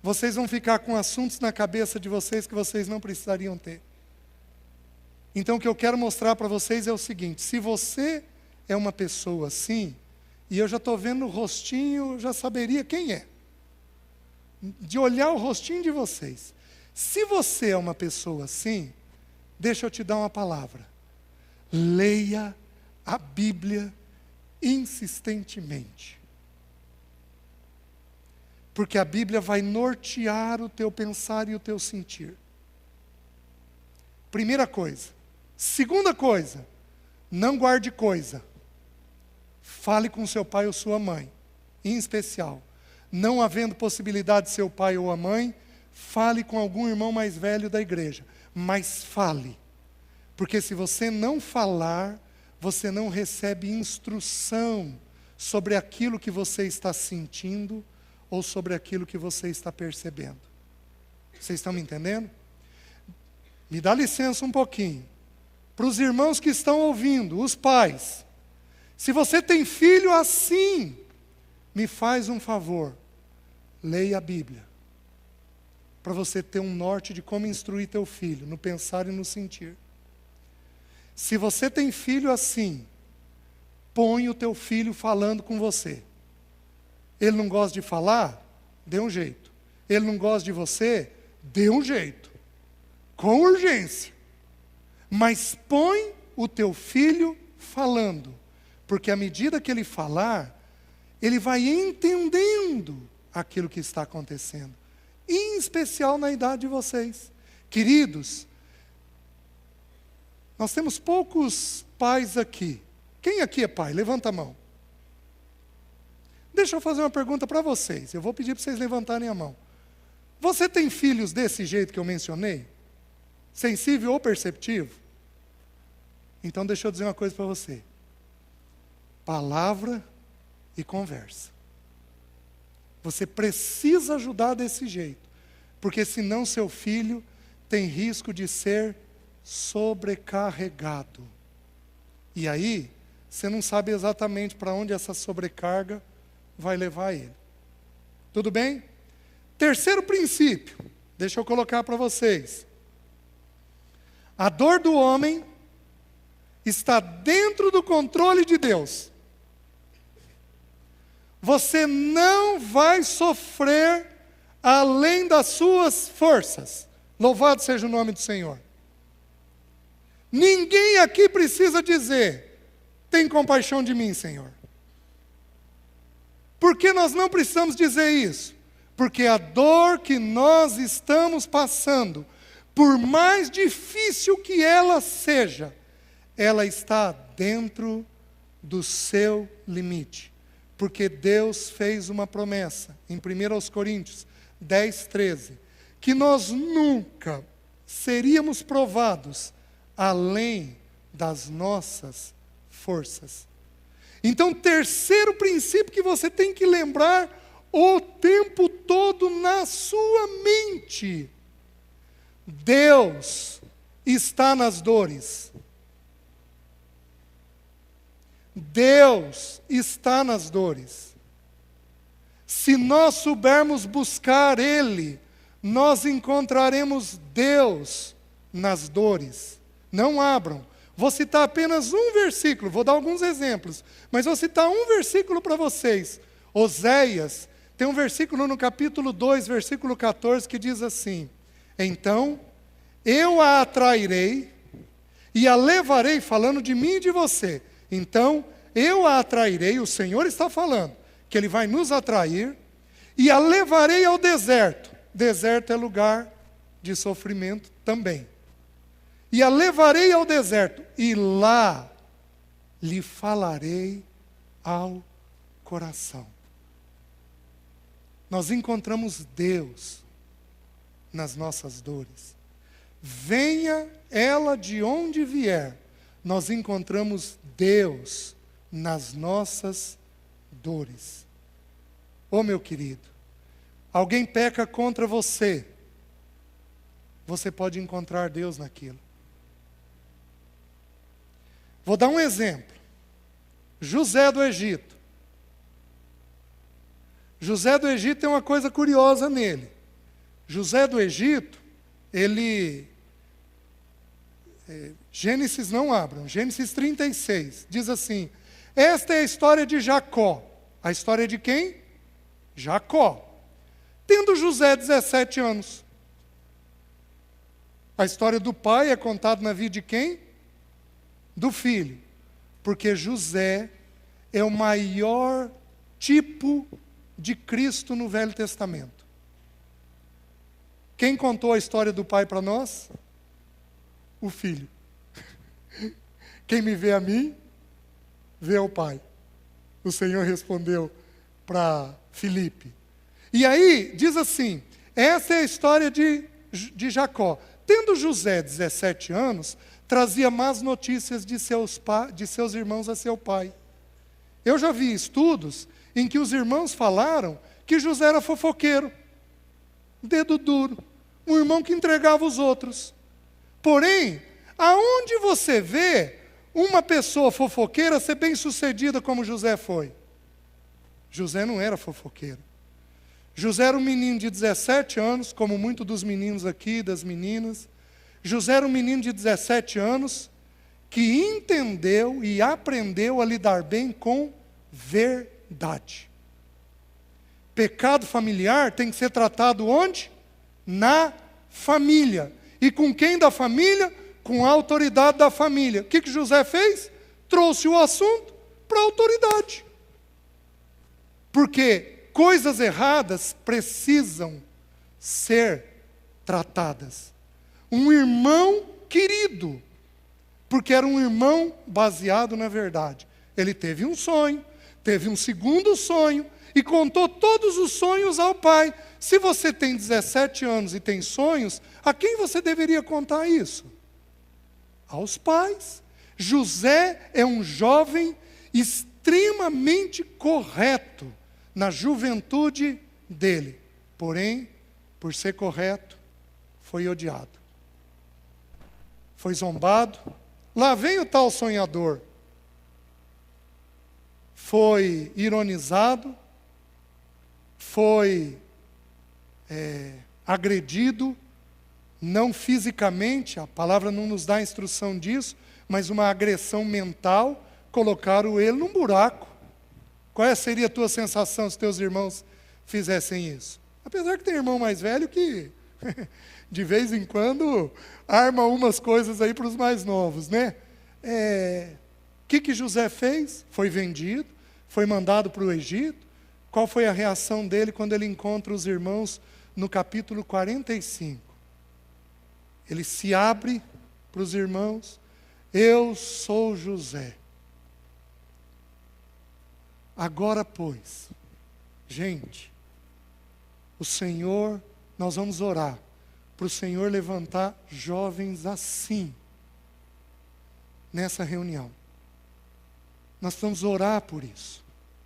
Vocês vão ficar com assuntos na cabeça de vocês que vocês não precisariam ter. Então o que eu quero mostrar para vocês é o seguinte, se você é uma pessoa assim, e eu já estou vendo o rostinho, eu já saberia quem é. De olhar o rostinho de vocês. Se você é uma pessoa assim, deixa eu te dar uma palavra. Leia a Bíblia insistentemente. Porque a Bíblia vai nortear o teu pensar e o teu sentir. Primeira coisa. Segunda coisa, não guarde coisa. Fale com seu pai ou sua mãe, em especial. Não havendo possibilidade de seu pai ou a mãe, fale com algum irmão mais velho da igreja. Mas fale. Porque se você não falar, você não recebe instrução sobre aquilo que você está sentindo ou sobre aquilo que você está percebendo. Vocês estão me entendendo? Me dá licença um pouquinho. Para os irmãos que estão ouvindo, os pais, se você tem filho assim, me faz um favor, leia a Bíblia, para você ter um norte de como instruir teu filho, no pensar e no sentir. Se você tem filho assim, põe o teu filho falando com você. Ele não gosta de falar? Dê um jeito. Ele não gosta de você? Dê um jeito. Com urgência. Mas põe o teu filho falando. Porque à medida que ele falar, ele vai entendendo aquilo que está acontecendo. Em especial na idade de vocês. Queridos, nós temos poucos pais aqui. Quem aqui é pai? Levanta a mão. Deixa eu fazer uma pergunta para vocês. Eu vou pedir para vocês levantarem a mão. Você tem filhos desse jeito que eu mencionei? Sensível ou perceptivo? Então deixa eu dizer uma coisa para você. Palavra e conversa. Você precisa ajudar desse jeito. Porque senão seu filho tem risco de ser sobrecarregado. E aí, você não sabe exatamente para onde essa sobrecarga vai levar ele. Tudo bem? Terceiro princípio, deixa eu colocar para vocês. A dor do homem está dentro do controle de Deus. Você não vai sofrer além das suas forças. Louvado seja o nome do Senhor. Ninguém aqui precisa dizer, tem compaixão de mim, Senhor. Por que nós não precisamos dizer isso? Porque a dor que nós estamos passando, por mais difícil que ela seja, ela está dentro do seu limite. Porque Deus fez uma promessa, em 1 Coríntios 10, 13, que nós nunca seríamos provados além das nossas forças. Então, terceiro princípio que você tem que lembrar o tempo todo na sua mente: Deus está nas dores. Deus está nas dores. Se nós soubermos buscar Ele, nós encontraremos Deus nas dores. Não abram. Vou citar apenas um versículo, vou dar alguns exemplos, mas vou citar um versículo para vocês. Oséias, tem um versículo no capítulo 2, versículo 14, que diz assim: então eu a atrairei e a levarei, falando de mim e de você. Então eu a atrairei, o Senhor está falando, que Ele vai nos atrair, e a levarei ao deserto. Deserto é lugar de sofrimento também. E a levarei ao deserto, e lá lhe falarei ao coração. Nós encontramos Deus nas nossas dores. Venha ela de onde vier, nós encontramos Deus nas nossas dores. Ô meu querido, alguém peca contra você, você pode encontrar Deus naquilo. Vou dar um exemplo. José do Egito. José do Egito tem uma coisa curiosa nele. José do Egito, Gênesis não abram, Gênesis 36, diz assim: esta é a história de Jacó. A história de quem? Jacó. Tendo José 17 anos. A história do pai é contada na vida de quem? Do filho. Porque José é o maior tipo de Cristo no Velho Testamento. Quem contou a história do pai para nós? O filho. Quem me vê a mim, vê ao pai. O Senhor respondeu para Filipe. E aí, diz assim, essa é a história de Jacó. Tendo José 17 anos, trazia más notícias de seus irmãos a seu pai. Eu já vi estudos em que os irmãos falaram que José era fofoqueiro, dedo duro, um irmão que entregava os outros. Porém, aonde você vê uma pessoa fofoqueira ser bem-sucedida como José foi? José não era fofoqueiro. José era um menino de 17 anos, como muitos dos meninos aqui, das meninas. José era um menino de 17 anos que entendeu e aprendeu a lidar bem com verdade. Pecado familiar tem que ser tratado onde? Na família. E com quem da família? Com a autoridade da família. O que José fez? Trouxe o assunto para a autoridade. Porque coisas erradas precisam ser tratadas. Um irmão querido, porque era um irmão baseado na verdade. Ele teve um sonho, teve um segundo sonho, e contou todos os sonhos ao pai. Se você tem 17 anos e tem sonhos, a quem você deveria contar isso? Aos pais. José é um jovem extremamente correto na juventude dele. Porém, por ser correto, foi odiado. Foi zombado. Lá vem o tal sonhador. Foi ironizado. Foi agredido. Não fisicamente, a palavra não nos dá instrução disso, mas uma agressão mental. Colocaram ele num buraco. Qual seria a tua sensação se teus irmãos fizessem isso? Apesar que tem irmão mais velho que, de vez em quando, arma umas coisas aí para os mais novos, né? O que José fez? Foi vendido, foi mandado para o Egito. qual foi a reação dele quando ele encontra os irmãos no capítulo 45. Ele se abre para os irmãos: eu sou José. Agora, pois, gente, o Senhor, nós vamos orar para o Senhor levantar jovens assim, nessa reunião. Nós precisamos orar por isso.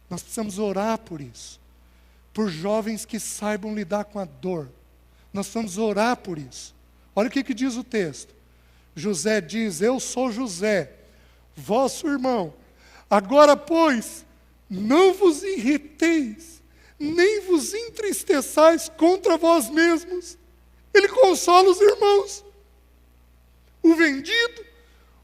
Nós precisamos orar por isso. Por jovens que saibam lidar com a dor. Nós precisamos orar por isso. Olha o que diz o texto. José diz: eu sou José, vosso irmão. Agora, pois, não vos irriteis, nem vos entristeçais contra vós mesmos. Ele consola os irmãos. O vendido,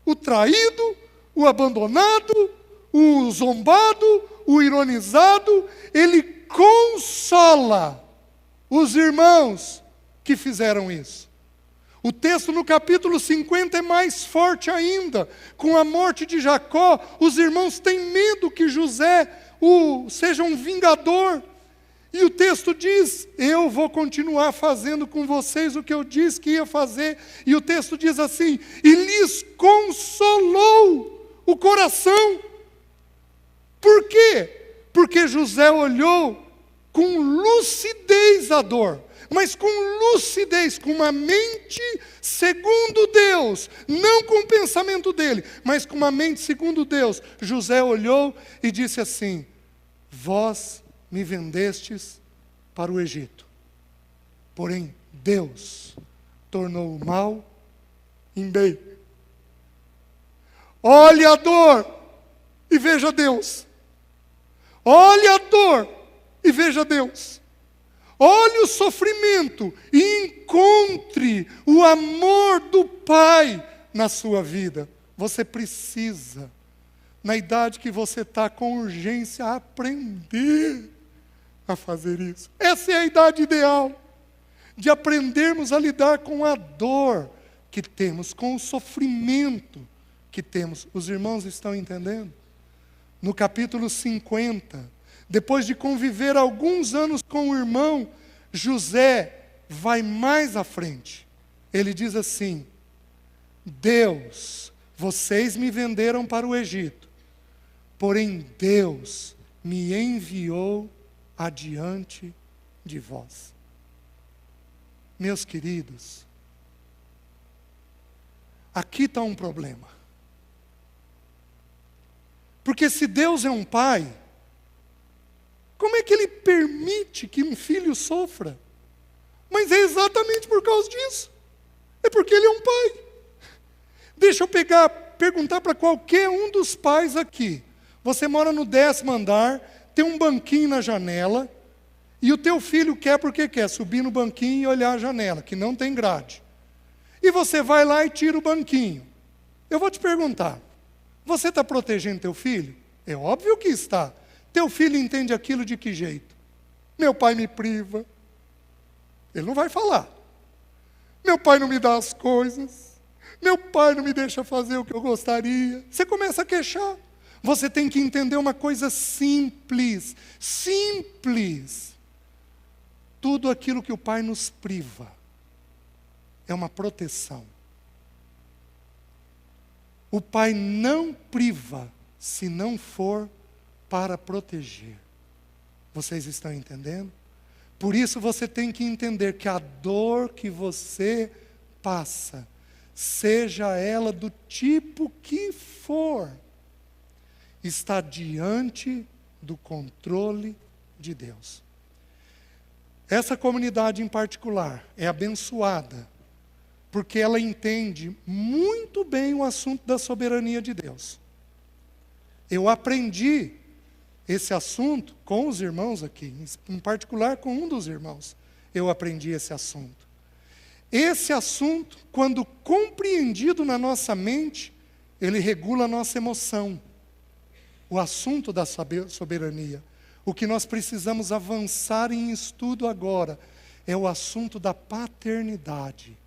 o traído, o abandonado, o zombado, o ironizado, ele consola os irmãos que fizeram isso. O texto no capítulo 50 é mais forte ainda. Com a morte de Jacó, os irmãos têm medo que José seja um vingador. E o texto diz: eu vou continuar fazendo com vocês o que eu disse que ia fazer. E o texto diz assim: e lhes consolou o coração. Por quê? Porque José olhou com lucidez a dor, mas com lucidez, com uma mente segundo Deus, não com o pensamento dele, mas com uma mente segundo Deus. José olhou e disse assim: vós me vendestes para o Egito, porém Deus tornou o mal em bem. Olhe a dor e veja Deus. Olhe a dor e veja Deus. Olhe o sofrimento e encontre o amor do Pai na sua vida. Você precisa, na idade que você está, com urgência, aprender a fazer isso. Essa é a idade ideal, de aprendermos a lidar com a dor que temos, com o sofrimento que temos. Os irmãos estão entendendo? No capítulo 50, depois de conviver alguns anos com o irmão, José vai mais à frente. Ele diz assim: Deus, vocês me venderam para o Egito, porém Deus me enviou adiante de vós. Meus queridos, aqui está um problema. Porque se Deus é um pai, como é que Ele permite que um filho sofra? Mas é exatamente por causa disso. É porque Ele é um pai. Deixa eu perguntar para qualquer um dos pais aqui. Você mora no 10º andar, tem um banquinho na janela, e o teu filho quer porque quer subir no banquinho e olhar a janela, que não tem grade. E você vai lá e tira o banquinho. Eu vou te perguntar, você está protegendo teu filho? É óbvio que está. Teu filho entende aquilo de que jeito? Meu pai me priva. Ele não vai falar. Meu pai não me dá as coisas. Meu pai não me deixa fazer o que eu gostaria. Você começa a queixar. Você tem que entender uma coisa simples. Simples. Tudo aquilo que o pai nos priva é uma proteção. O pai não priva se não for para proteger. Vocês estão entendendo? Por isso você tem que entender que a dor que você passa, seja ela do tipo que for, está diante do controle de Deus. Essa comunidade em particular é abençoada, porque ela entende muito bem o assunto da soberania de Deus. Eu aprendi esse assunto com os irmãos aqui, em particular com um dos irmãos. Eu aprendi esse assunto. Esse assunto, quando compreendido na nossa mente, ele regula a nossa emoção. O assunto da soberania. O que nós precisamos avançar em estudo agora é o assunto da paternidade.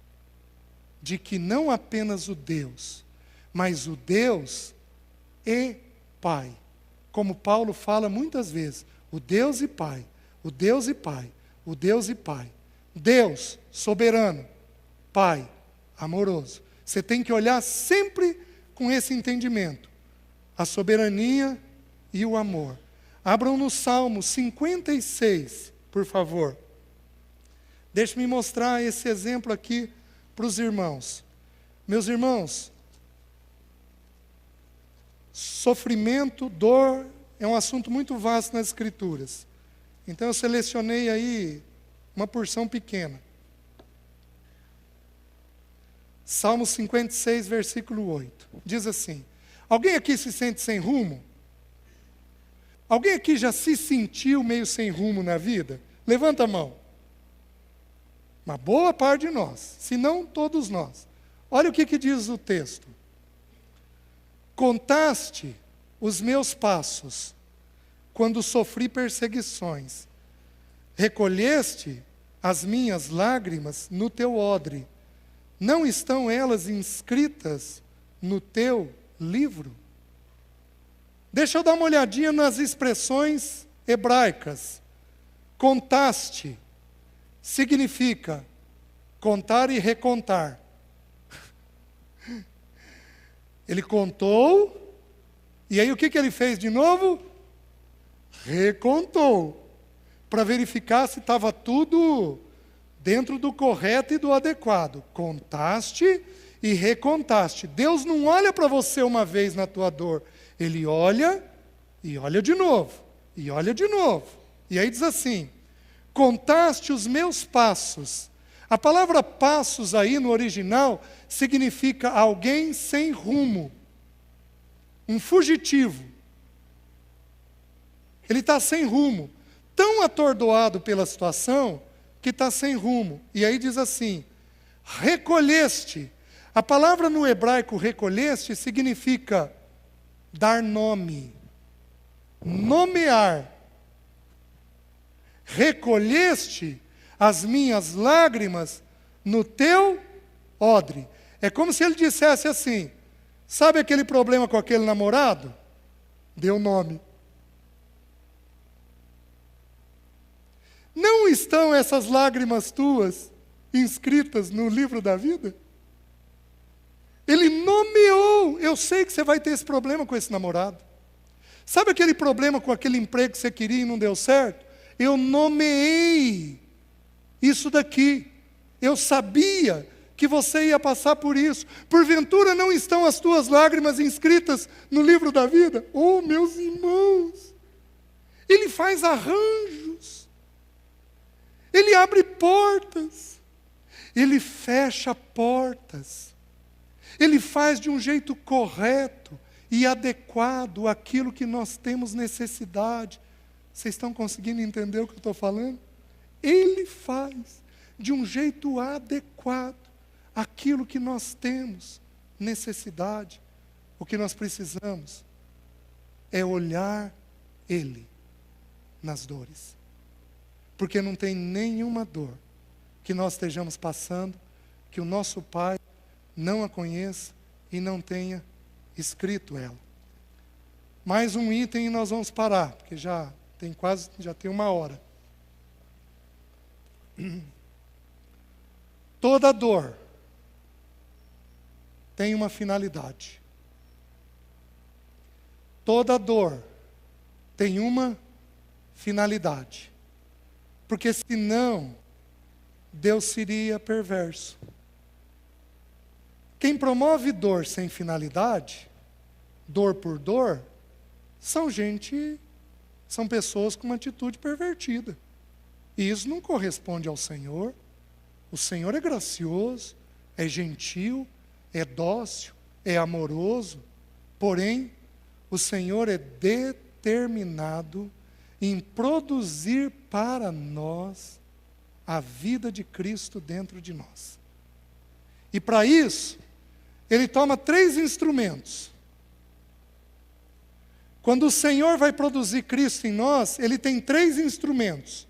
De que não apenas o Deus, mas o Deus é Pai. Como Paulo fala muitas vezes, o Deus e Pai, o Deus e Pai, o Deus e Pai. Deus, soberano, Pai, amoroso. Você tem que olhar sempre com esse entendimento. A soberania e o amor. Abram no Salmo 56, por favor. Deixe-me mostrar esse exemplo aqui para os irmãos. Meus irmãos, sofrimento, dor, é um assunto muito vasto nas Escrituras. Então eu selecionei aí uma porção pequena. Salmo 56, versículo 8. Diz assim: alguém aqui se sente sem rumo? Alguém aqui já se sentiu meio sem rumo na vida? Levanta a mão. Uma boa parte de nós, se não todos nós. Olha o que diz o texto. Contaste os meus passos, quando sofri perseguições. Recolheste as minhas lágrimas no teu odre. Não estão elas inscritas no teu livro? Deixa eu dar uma olhadinha nas expressões hebraicas. Contaste significa contar e recontar. Ele contou, e aí o que ele fez de novo? Recontou, para verificar se estava tudo dentro do correto e do adequado. Contaste e recontaste. Deus não olha para você uma vez na tua dor. Ele olha e olha de novo, e olha de novo. E aí diz assim: contaste os meus passos. A palavra passos aí no original significa alguém sem rumo, um fugitivo. Ele está sem rumo, tão atordoado pela situação que está sem rumo. E aí diz assim: recolheste. A palavra no hebraico recolheste significa dar nome, nomear. Recolheste as minhas lágrimas no teu odre. É como se ele dissesse assim: sabe aquele problema com aquele namorado? Deu nome. Não estão essas lágrimas tuas inscritas no livro da vida? Ele nomeou. Eu sei que você vai ter esse problema com esse namorado. Sabe aquele problema com aquele emprego que você queria e não deu certo? Eu nomeei isso daqui. Eu sabia que você ia passar por isso. Porventura não estão as tuas lágrimas inscritas no livro da vida? Oh, meus irmãos! Ele faz arranjos. Ele abre portas. Ele fecha portas. Ele faz de um jeito correto e adequado aquilo que nós temos necessidade. Vocês estão conseguindo entender o que eu estou falando? Ele faz de um jeito adequado aquilo que nós temos necessidade. O que nós precisamos é olhar Ele nas dores. Porque não tem nenhuma dor que nós estejamos passando que o nosso Pai não a conheça e não tenha escrito ela. Mais um item e nós vamos parar, porque já tem uma hora. Toda dor tem uma finalidade. Toda dor tem uma finalidade. Porque senão, Deus seria perverso. Quem promove dor sem finalidade, dor por dor, são pessoas com uma atitude pervertida. E isso não corresponde ao Senhor. O Senhor é gracioso, é gentil, é dócil, é amoroso. Porém, o Senhor é determinado em produzir para nós a vida de Cristo dentro de nós. E para isso, Ele toma 3 instrumentos. Quando o Senhor vai produzir Cristo em nós, Ele tem 3 instrumentos.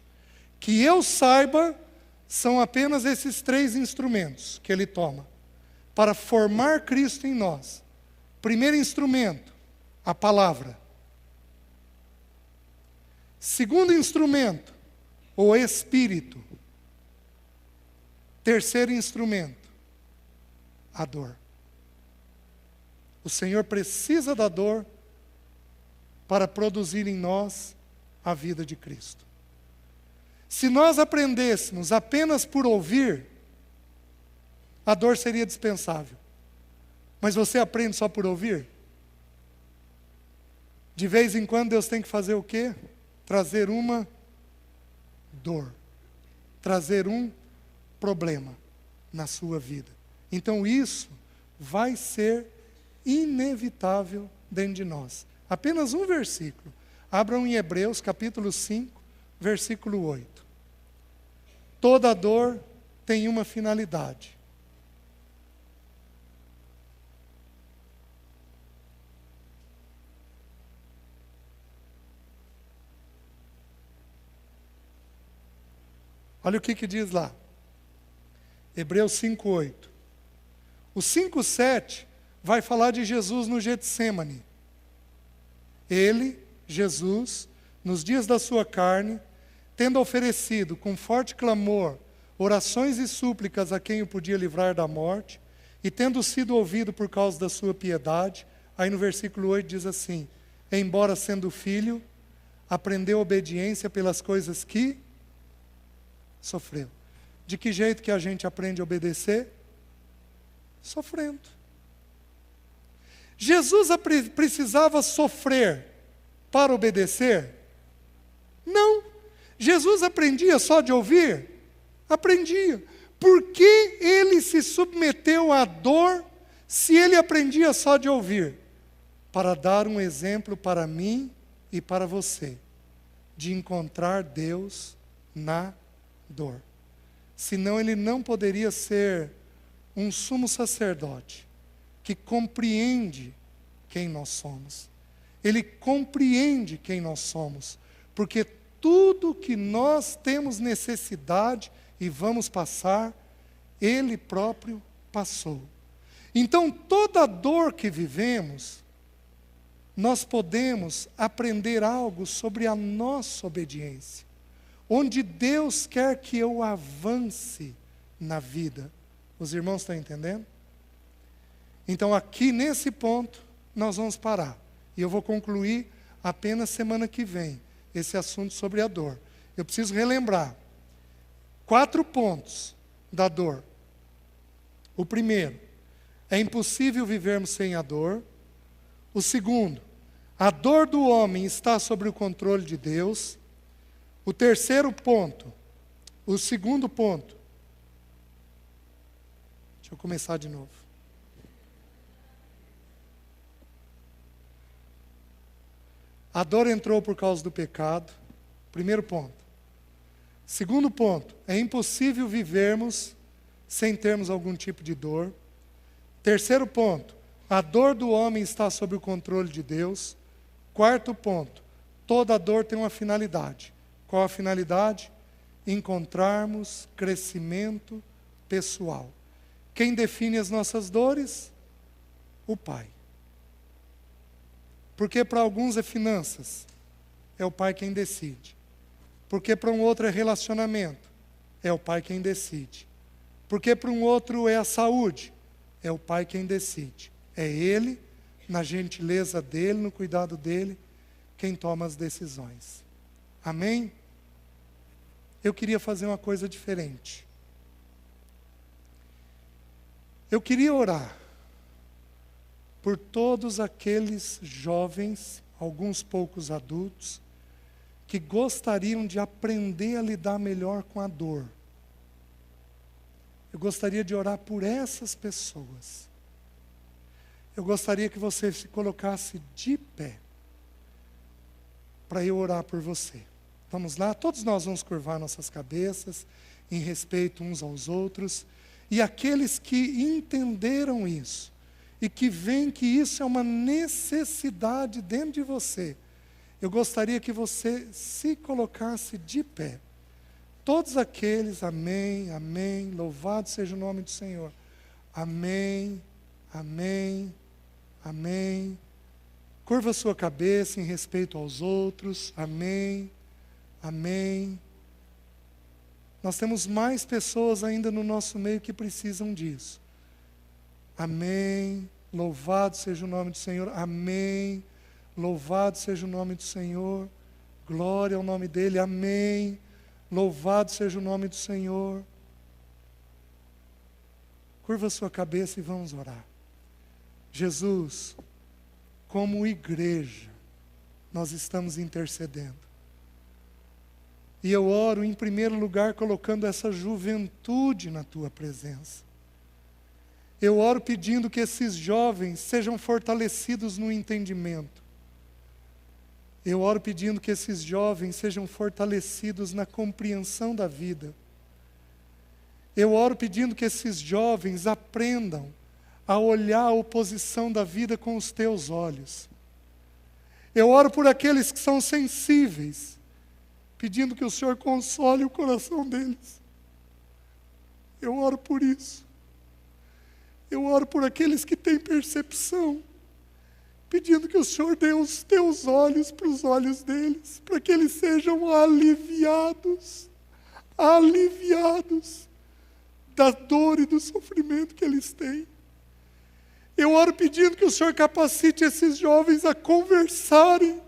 Que eu saiba, são apenas esses 3 instrumentos que Ele toma para formar Cristo em nós. Primeiro instrumento, a palavra. Segundo instrumento, o Espírito. Terceiro instrumento, a dor. O Senhor precisa da dor para produzir em nós a vida de Cristo. Se nós aprendêssemos apenas por ouvir, a dor seria dispensável. Mas você aprende só por ouvir? De vez em quando Deus tem que fazer o quê? Trazer uma dor. Trazer um problema na sua vida. Então isso vai ser inevitável dentro de nós. Apenas um versículo. Abram em Hebreus capítulo 5, versículo 8. Toda dor tem uma finalidade. Olha o que diz lá. Hebreus 5:8. O 5:7 vai falar de Jesus no Getsêmani. Ele, Jesus, nos dias da sua carne, tendo oferecido com forte clamor, orações e súplicas a quem o podia livrar da morte, e tendo sido ouvido por causa da sua piedade, aí no versículo 8 diz assim: embora sendo filho, aprendeu obediência pelas coisas que sofreu. De que jeito que a gente aprende a obedecer? Sofrendo. Jesus precisava sofrer para obedecer? Não. Jesus aprendia só de ouvir? Aprendia. Por que ele se submeteu à dor se ele aprendia só de ouvir? Para dar um exemplo para mim e para você, de encontrar Deus na dor. Senão ele não poderia ser um sumo sacerdote que compreende quem nós somos. Ele compreende quem nós somos, porque tudo que nós temos necessidade e vamos passar, ele próprio passou. Então, toda dor que vivemos, nós podemos aprender algo sobre a nossa obediência, onde Deus quer que eu avance na vida. Os irmãos estão entendendo? Então, aqui nesse ponto, nós vamos parar. E eu vou concluir apenas semana que vem esse assunto sobre a dor. Eu preciso relembrar 4 pontos da dor. O primeiro, é impossível vivermos sem a dor. O segundo, a dor do homem está sob o controle de Deus. O terceiro ponto, o segundo ponto. Deixa eu começar de novo. A dor entrou por causa do pecado. Primeiro ponto. Segundo ponto, é impossível vivermos sem termos algum tipo de dor. Terceiro ponto, a dor do homem está sob o controle de Deus. Quarto ponto, toda dor tem uma finalidade. Qual a finalidade? Encontrarmos crescimento pessoal. Quem define as nossas dores? O Pai. Porque para alguns é finanças, é o Pai quem decide. Porque para um outro é relacionamento, é o Pai quem decide. Porque para um outro é a saúde, é o Pai quem decide. É Ele, na gentileza dEle, no cuidado dEle, quem toma as decisões. Amém? Eu queria fazer uma coisa diferente. Eu queria orar por todos aqueles jovens, alguns poucos adultos, que gostariam de aprender a lidar melhor com a dor. Eu gostaria de orar por essas pessoas. Eu gostaria que você se colocasse de pé para eu orar por você. Vamos lá? Todos nós vamos curvar nossas cabeças em respeito uns aos outros. E aqueles que entenderam isso, e que veem que isso é uma necessidade dentro de você, eu gostaria que você se colocasse de pé. Todos aqueles, amém, amém, louvado seja o nome do Senhor. Amém, amém, amém. Curva sua cabeça em respeito aos outros, amém, Amém. Nós temos mais pessoas ainda no nosso meio que precisam disso. Amém. Louvado seja o nome do Senhor. Amém. Louvado seja o nome do Senhor. Glória ao nome dEle. Amém. Louvado seja o nome do Senhor. Curva a sua cabeça e vamos orar. Jesus, como igreja, nós estamos intercedendo. E eu oro em primeiro lugar colocando essa juventude na tua presença. Eu oro pedindo que esses jovens sejam fortalecidos no entendimento. Eu oro pedindo que esses jovens sejam fortalecidos na compreensão da vida. Eu oro pedindo que esses jovens aprendam a olhar a oposição da vida com os teus olhos. Eu oro por aqueles que são sensíveis, pedindo que o Senhor console o coração deles. Eu oro por isso. Eu oro por aqueles que têm percepção, pedindo que o Senhor dê os teus olhos para os olhos deles, para que eles sejam aliviados da dor e do sofrimento que eles têm. Eu oro pedindo que o Senhor capacite esses jovens a conversarem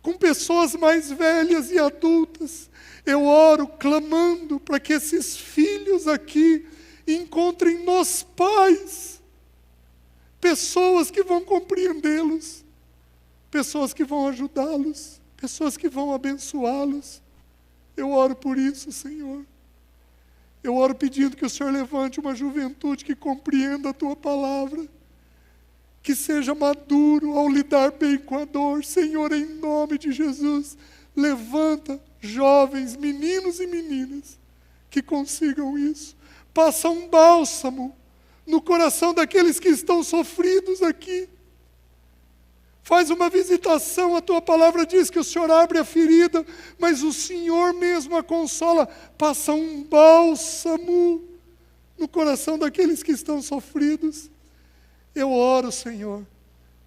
com pessoas mais velhas e adultas. Eu oro clamando para que esses filhos aqui encontrem nos pais pessoas que vão compreendê-los, pessoas que vão ajudá-los, pessoas que vão abençoá-los. Eu oro por isso, Senhor. Eu oro pedindo que o Senhor levante uma juventude que compreenda a Tua palavra, que seja maduro ao lidar bem com a dor. Senhor, em nome de Jesus, levanta jovens, meninos e meninas, que consigam isso. Passa um bálsamo no coração daqueles que estão sofridos aqui. Faz uma visitação, a Tua palavra diz que o Senhor abre a ferida, mas o Senhor mesmo a consola. Passa um bálsamo no coração daqueles que estão sofridos. Eu oro, Senhor,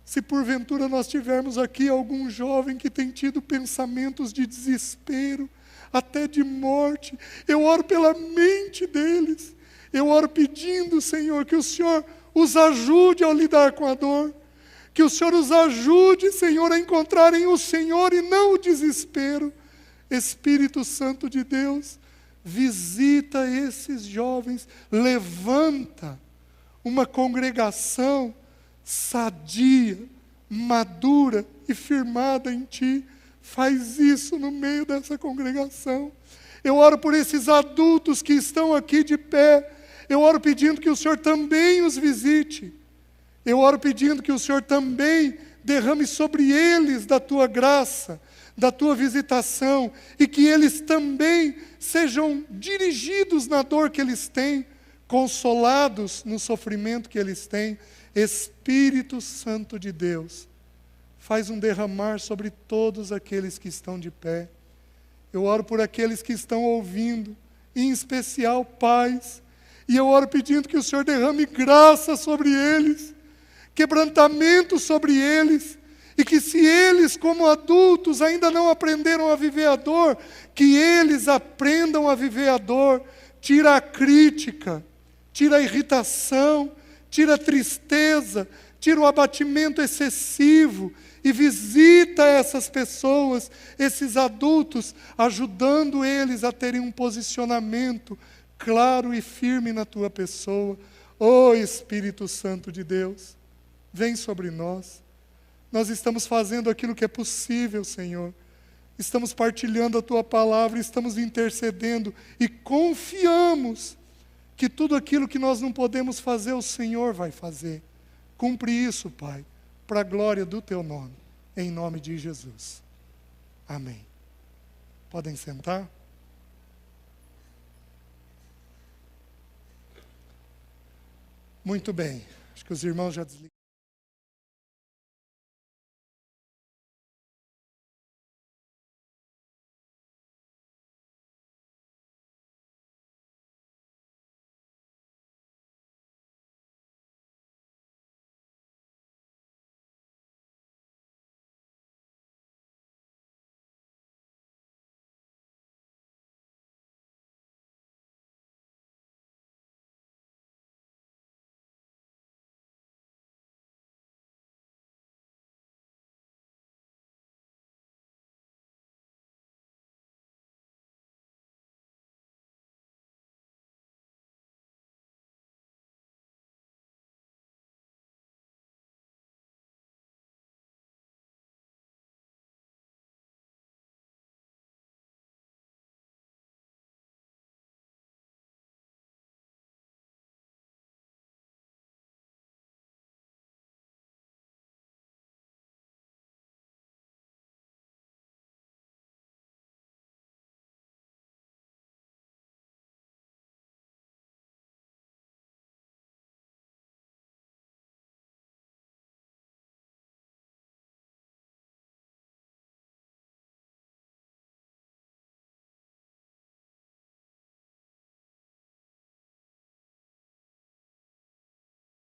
se porventura nós tivermos aqui algum jovem que tem tido pensamentos de desespero, até de morte, eu oro pela mente deles. Eu oro pedindo, Senhor, que o Senhor os ajude a lidar com a dor, que o Senhor os ajude, Senhor, a encontrarem o Senhor e não o desespero. Espírito Santo de Deus, visita esses jovens, levanta uma congregação sadia, madura e firmada em Ti. Faz isso no meio dessa congregação. Eu oro por esses adultos que estão aqui de pé. Eu oro pedindo que o Senhor também os visite. Eu oro pedindo que o Senhor também derrame sobre eles da Tua graça, da Tua visitação, e que eles também sejam dirigidos na dor que eles têm, consolados no sofrimento que eles têm. Espírito Santo de Deus, faz um derramar sobre todos aqueles que estão de pé. Eu oro por aqueles que estão ouvindo, em especial pais, e eu oro pedindo que o Senhor derrame graça sobre eles, quebrantamento sobre eles, e que se eles como adultos ainda não aprenderam a viver a dor, que eles aprendam a viver a dor. Tira a crítica, tira a irritação, tira a tristeza, tira o abatimento excessivo, e visita essas pessoas, esses adultos, ajudando eles a terem um posicionamento claro e firme na Tua pessoa. Ó Espírito Santo de Deus, vem sobre nós. Nós estamos fazendo aquilo que é possível, Senhor. Estamos partilhando a Tua palavra, estamos intercedendo e confiamos que tudo aquilo que nós não podemos fazer, o Senhor vai fazer. Cumpre isso, Pai, para a glória do Teu nome, em nome de Jesus. Amém. Podem sentar? Muito bem. Acho que os irmãos já desligaram.